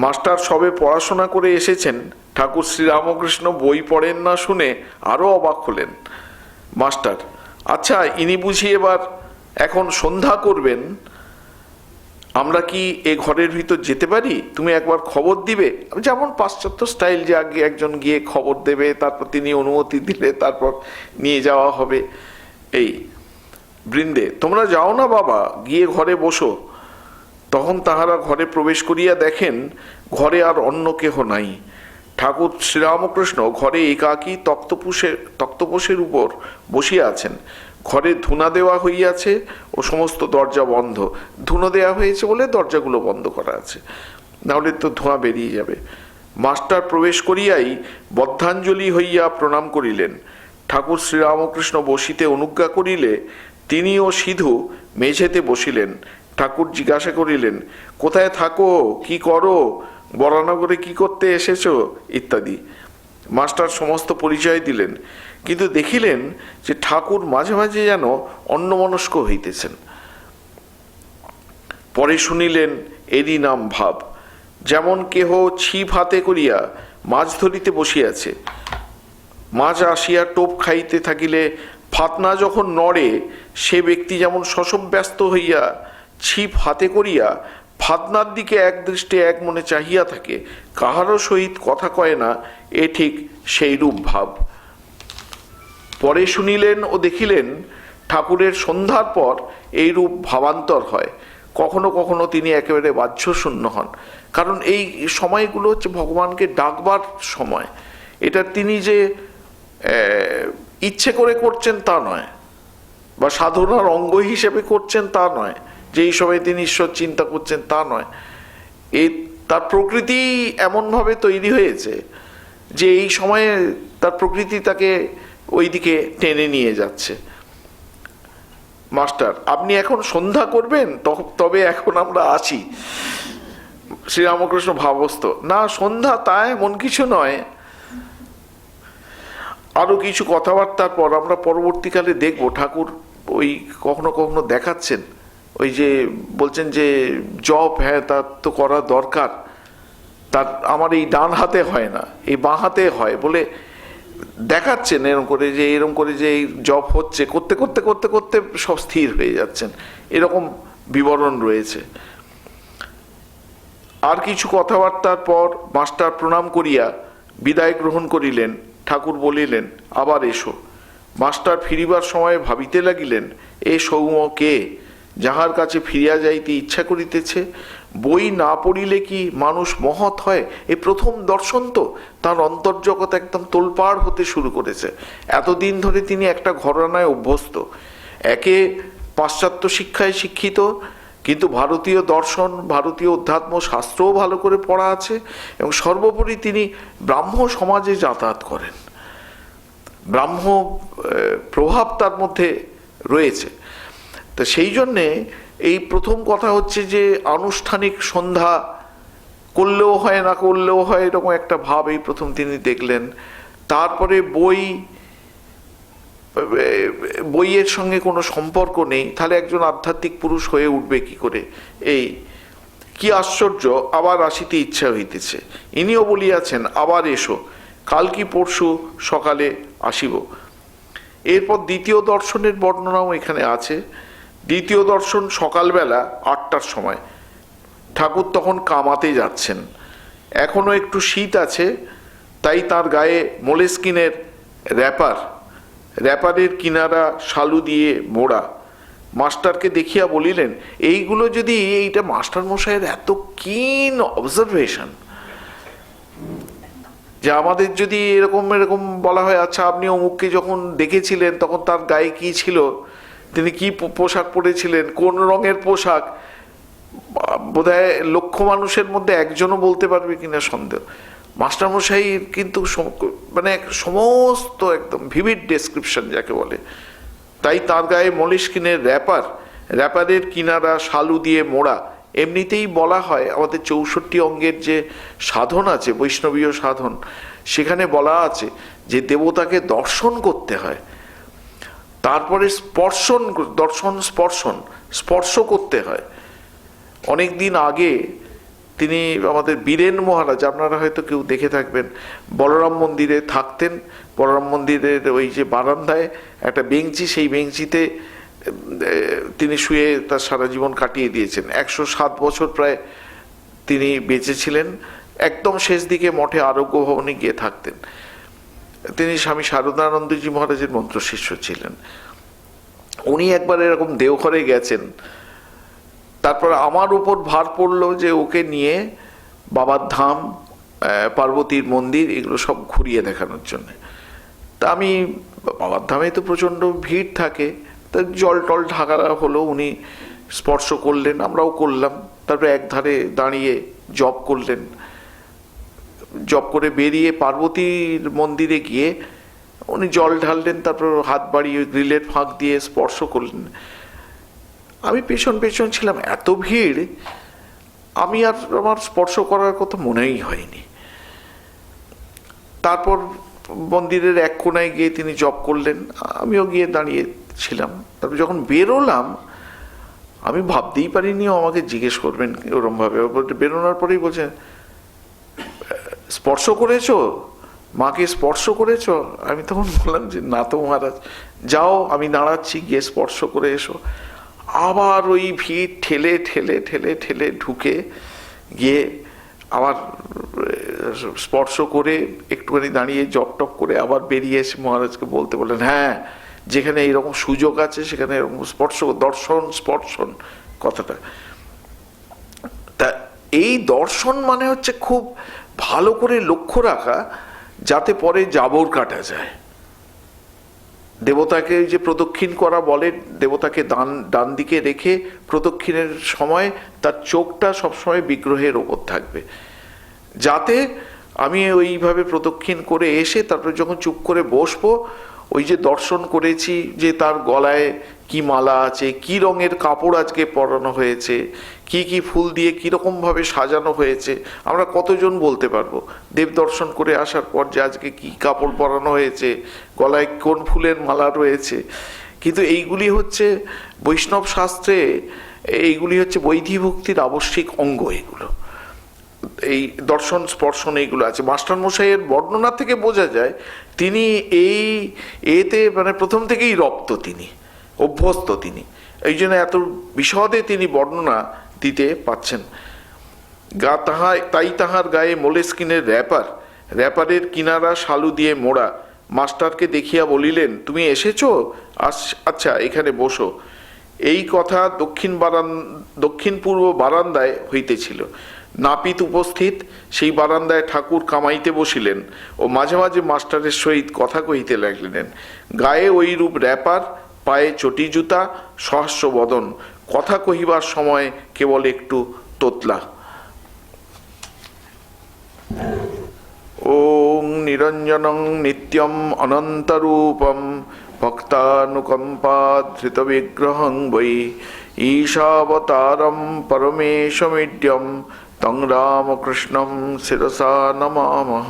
মাস্টার সবে পড়াশোনা করে এসেছেন, ঠাকুর শ্রীরামকৃষ্ণ বই পড়েন না শুনে আরো অবাক হলেন। মাস্টার, আচ্ছা ইনি বুঝি এবার এখন সন্ধ্যা করবেন, আমরা কি এ ঘরের ভিতর যেতে পারি? তুমি একবার খবর দিবে। যেমন পাশ্চাত্য স্টাইল, যে আগে একজন গিয়ে খবর দেবে, তারপর তিনি অনুমতি দিলে তারপর নিয়ে যাওয়া হবে। এই বৃন্দে, তোমরা যাও না বাবা, গিয়ে ঘরে বসো। তখন তাহারা ঘরে প্রবেশ করিয়া দেখেন ঘরে আর অন্য কেহ নাই। ঠাকুর শ্রীরামকৃষ্ণ ঘরে একাকী তক্তপোষের উপর বসিয়া আছেন। ঘরে ধুনা দেওয়া হইয়াছে ও সমস্ত দরজা বন্ধ। ধুনো দেওয়া হয়েছে বলে দরজাগুলো বন্ধ করা আছে, নাহলে তো ধোঁয়া বেরিয়ে যাবে। মাস্টার প্রবেশ করিয়াই বদ্ধাঞ্জলি হইয়া প্রণাম করিলেন। ঠাকুর শ্রীরামকৃষ্ণ বসিতে অনুজ্ঞা করিলে তিনিও সিধু মেঝেতে বসিলেন। ঠাকুর জিজ্ঞাসা করিলেন, কোথায় থাকো, কি করো, বরানগরে কি করতে এসেছো ইত্যাদি। মাস্টার সমস্ত পরিচয় দিলেন, কিন্তু দেখিলেন যে ঠাকুর মাঝে মাঝে যেন অন্যমনস্ক হইতেছেন। পরে শুনিলেন এরই নাম ভাব। যেমন কেহ ছিপ হাতে করিয়া মাছ ধরিতে বসিয়াছে, মাছ আসিয়া টোপ খাইতে থাকিলে ফাতনা যখন নড়ে, সে ব্যক্তি যেমন শশব্যস্ত হইয়া ছিপ হাতে করিয়া ফাতনার দিকে এক দৃষ্টে এক মনে চাহিয়া থাকে, কাহারও সহিত কথা কয় না, এ ঠিক সেই রূপ ভাব। পরে শুনিলেন ও দেখিলেন ঠাকুরের সন্ধ্যার পর এই রূপ ভাবান্তর হয়। কখনো কখনো তিনি একেবারে বাহ্যশূন্য হন, কারণ এই সময়গুলো হচ্ছে ভগবানকে ডাকবার সময়। এটা তিনি যে ইচ্ছে করে করছেন তা নয়, বা সাধনার অঙ্গ হিসেবে করছেন তা নয়, যে এই সময় তিনি ঈশ্বর চিন্তা করছেন তা নয়। এই তার প্রকৃতি এমনভাবে তৈরি হয়েছে যে এই সময়ে তার প্রকৃতি তাকে ওই দিকে টেনে নিয়ে যাচ্ছে। মাস্টার, আপনি এখন সন্ধ্যা করবেন? তবে এখন আমরা আছি। শ্রীরামকৃষ্ণ ভাবস্থ, না সন্ধ্যা তা এমন কিছু নয়। আরো কিছু কথাবার্তার পর আমরা পরবর্তীকালে দেখব ঠাকুর ওই কখনো কখনো দেখাচ্ছেন, ওই যে বলছেন যে জপ, হ্যাঁ তার তো করা দরকার, তার আমার এই ডান হাতে হয় না, এই বাঁ হাতে হয় বলে দেখাচ্ছেন এরকম করে, যে এরকম করে যে এই জপ হচ্ছে, করতে করতে করতে করতে সব স্থির হয়ে যাচ্ছেন, এরকম বিবরণ রয়েছে। আর কিছু কথাবার্তার পর মাস্টার প্রণাম করিয়া বিদায় গ্রহণ করিলেন। ঠাকুর বলিলেন, আবার এসো। মাস্টার ফিরিবার সময় ভাবিতে লাগিলেন, এ সৌম্য কে, যাহার কাছে ফিরিয়া যাইতে ইচ্ছা করিতেছে? বই না পড়িলে কি মানুষ মহৎ হয়? এই প্রথম দর্শন তো, তার অন্তর্জগৎ একদম তোলপাড় হতে শুরু করেছে। এতদিন ধরে তিনি একটা ঘরানায় অভ্যস্ত, একে পাশ্চাত্য শিক্ষায় শিক্ষিত, কিন্তু ভারতীয় দর্শন, ভারতীয় অধ্যাত্ম শাস্ত্রও ভালো করে পড়া আছে, এবং সর্বোপরি তিনি ব্রাহ্ম সমাজে যাতায়াত করেন, ব্রাহ্ম প্রভাব তার মধ্যে রয়েছে। তা সেই জন্যে এই প্রথম কথা হচ্ছে যে আনুষ্ঠানিক সন্ধ্যা করলেও হয় না করলেও হয়, এরকম একটা ভাব এই প্রথম তিনি দেখলেন। তারপরে বইয়ের সঙ্গে কোনো সম্পর্ক নেই, তাহলে একজন আধ্যাত্মিক পুরুষ হয়ে উঠবে কি করে? এই কি আশ্চর্য, আবার আসিতে ইচ্ছা হইতেছে। ইনিও বলিয়াছেন, আবার এসো, কাল কি পরশু সকালে আসিব। এরপর দ্বিতীয় দর্শনের বর্ণনাও এখানে আছে। দ্বিতীয় দর্শন সকালবেলা 8টার সময়। ঠাকুর তখন কামাতে যাচ্ছেন, এখনো একটু শীত আছে, তাই তার গায়ে মোলেস্কিনের র্যাপারের কিনারা শালু দিয়ে মোড়া। মাস্টারকে দেখিয়া বলিলেন, এইগুলো যদি, এইটা মাস্টার মশাইয়ের এত কিন অবজারভেশন, যে আমাদের যদি এরকম এরকম বলা হয়, আচ্ছা আপনি অমুককে যখন দেখেছিলেন তখন তার গায়ে কি ছিল, তিনি কি পোশাক পরেছিলেন, কোন রঙের পোশাক, বোধহয় লক্ষ মানুষের মধ্যে একজনও বলতে পারবে কিনা সন্দেহ। মাস্টারমশাই কিন্তু মানে সমস্ত একদম ভিভিড ডেসক্রিপশন যাকে বলে। তাই তার গায়ে মোলেস্কিনের র্যাপারের কিনারা শালু দিয়ে মোড়া। এমনিতেই বলা হয় আমাদের 64 অঙ্গের যে সাধন আছে, বৈষ্ণবীয় সাধন, সেখানে বলা আছে যে দেবতাকে দর্শন করতে হয়, তারপরে স্পর্শ করতে হয়। অনেক দিন আগে তিনি আমাদের বীরেন মহারাজ, আপনারা হয়তো কেউ দেখে থাকবেন, বলরাম মন্দিরে থাকতেন। বলরাম মন্দিরের ওই যে বারান্দায় একটা বেঞ্চি, সেই বেঞ্চিতে তিনি শুয়ে তার সারা জীবন কাটিয়ে দিয়েছেন। 107 বছর প্রায় তিনি বেঁচে ছিলেন। একদম শেষ দিকে মঠে আরোগ্য ভবনে গিয়ে থাকতেন। তিনি স্বামী শারদানন্দজি মহারাজের মন্ত্র শিষ্য ছিলেন। উনি একবার এরকম দেওঘরে গেছেন, তারপর আমার উপর ভার পড়লো যে ওকে নিয়ে বাবার ধাম, পার্বতীর মন্দির, এগুলো সব ঘুরিয়ে দেখানোর জন্য। তা আমি, বাবার ধামে তো প্রচণ্ড ভিড় থাকে, তা জল টল ঢাকা হলো, উনি স্পর্শ করলেন, আমরাও করলাম। তারপরে একধারে দাঁড়িয়ে জপ করলেন। জপ করে বেরিয়ে পার্বতীর মন্দিরে গিয়ে উনি জল ঢাললেন, তারপর হাত বাড়িয়ে গ্রিলের ফাঁক দিয়ে স্পর্শ করলেন। আমি পেছন পেছন ছিলাম, এত ভিড়, আমি আর আমার স্পর্শ করার কথা মনেই হয়নি। তারপর মন্দিরের এক কোনায় গিয়ে তিনি জপ করলেন, আমিও গিয়ে দাঁড়িয়ে ছিলাম। তারপর যখন বেরোলাম, আমি ভাবতেই পারিনি ও আমাকে জিজ্ঞেস করবেন ওরম ভাবে। বেরোনোর পরেই বলছেন, স্পর্শ করেছো মাকে, স্পর্শ করেছো? আমি তখন বললাম যে না তো মহারাজ। যাও, আমি দাঁড়াচ্ছি, গিয়ে স্পর্শ করে এসো। আবার ওই ভিড় ঠেলে ঠেলে ঠেলে ঠেলে ঢুকে গিয়ে আবার স্পর্শ করে একটুখানি দাঁড়িয়ে জপ টপ করে আবার বেরিয়ে এসে মহারাজকে বলতে বললেন, হ্যাঁ, যেখানে এইরকম সুযোগ আছে সেখানে এরকম স্পর্শন কথাটা। তা এই দর্শন মানে হচ্ছে খুব ভালো করে লক্ষ্য রাখা, যাতে পরে জাবর কাটা যায়। দেবতাকে যে প্রদক্ষিণ করা বলে, দেবতাকে ডান দিকে রেখে প্রদক্ষিণের সময় তার চোখটা সবসময় বিগ্রহের ওপর থাকবে, যাতে আমি ওইভাবে প্রদক্ষিণ করে এসে তারপরে যখন চুপ করে বসবো, ওই যে দর্শন করেছি যে তার গলায় কি মালা আছে, কি রঙের কাপড় আজকে পরানো হয়েছে, কি কি ফুল দিয়ে কিরকম ভাবে সাজানো হয়েছে, আমরা কতজন বলতে পারবো দেব দর্শন করে আসার পর যে আজকে কি কাপড় পরানো হয়েছে, গলায় কোন ফুলের মালা রয়েছে। কিন্তু এইগুলি হচ্ছে বৈষ্ণব শাস্ত্রে, এইগুলি হচ্ছে বৈধি ভক্তির আবশ্যিক অঙ্গ। এগুলো, এই দর্শন স্পর্শন এইগুলো আছে। মাস্টারমশাইয়ের বর্ণনা থেকে বোঝা যায় তিনি এই এতে মানে প্রথম থেকেই রপ্ত, তিনি অভ্যস্ত, তিনি এই জন্য এত বিশদে তিনি বর্ণনা দিতে পাচ্ছেন। তাই তাহার গায়ে মোলেস্কিনের র্যাপারের কিনারা শালু দিয়ে মোড়া। মাস্টারকে দেখিয়া বলিলেন, তুমি এসেছো? আচ্ছা, এখানে বসো। এই কথা দক্ষিণ পূর্ব বারান্দায় হইতেছিল। নাপিত উপস্থিত, সেই বারান্দায় ঠাকুর কামাইতে বসিলেন ও মাঝে মাঝে মাস্টারের সহিত কথা কহিতে লাগলেন। গায়ে ওইরূপ র্যাপার, পায়ে চটি জুতা, সহস্র বদন, কথা কহিবার সময় কেবল একটু তোতলা। ওং নিরঞ্জনং নিত্যম অনন্তরূপম ভক্তানুকম্পাধৃত বিগ্রহং বৈ ঈশাবতারম পরমেশমিড্যম তং রামকৃষ্ণম শিরসা নমামহ।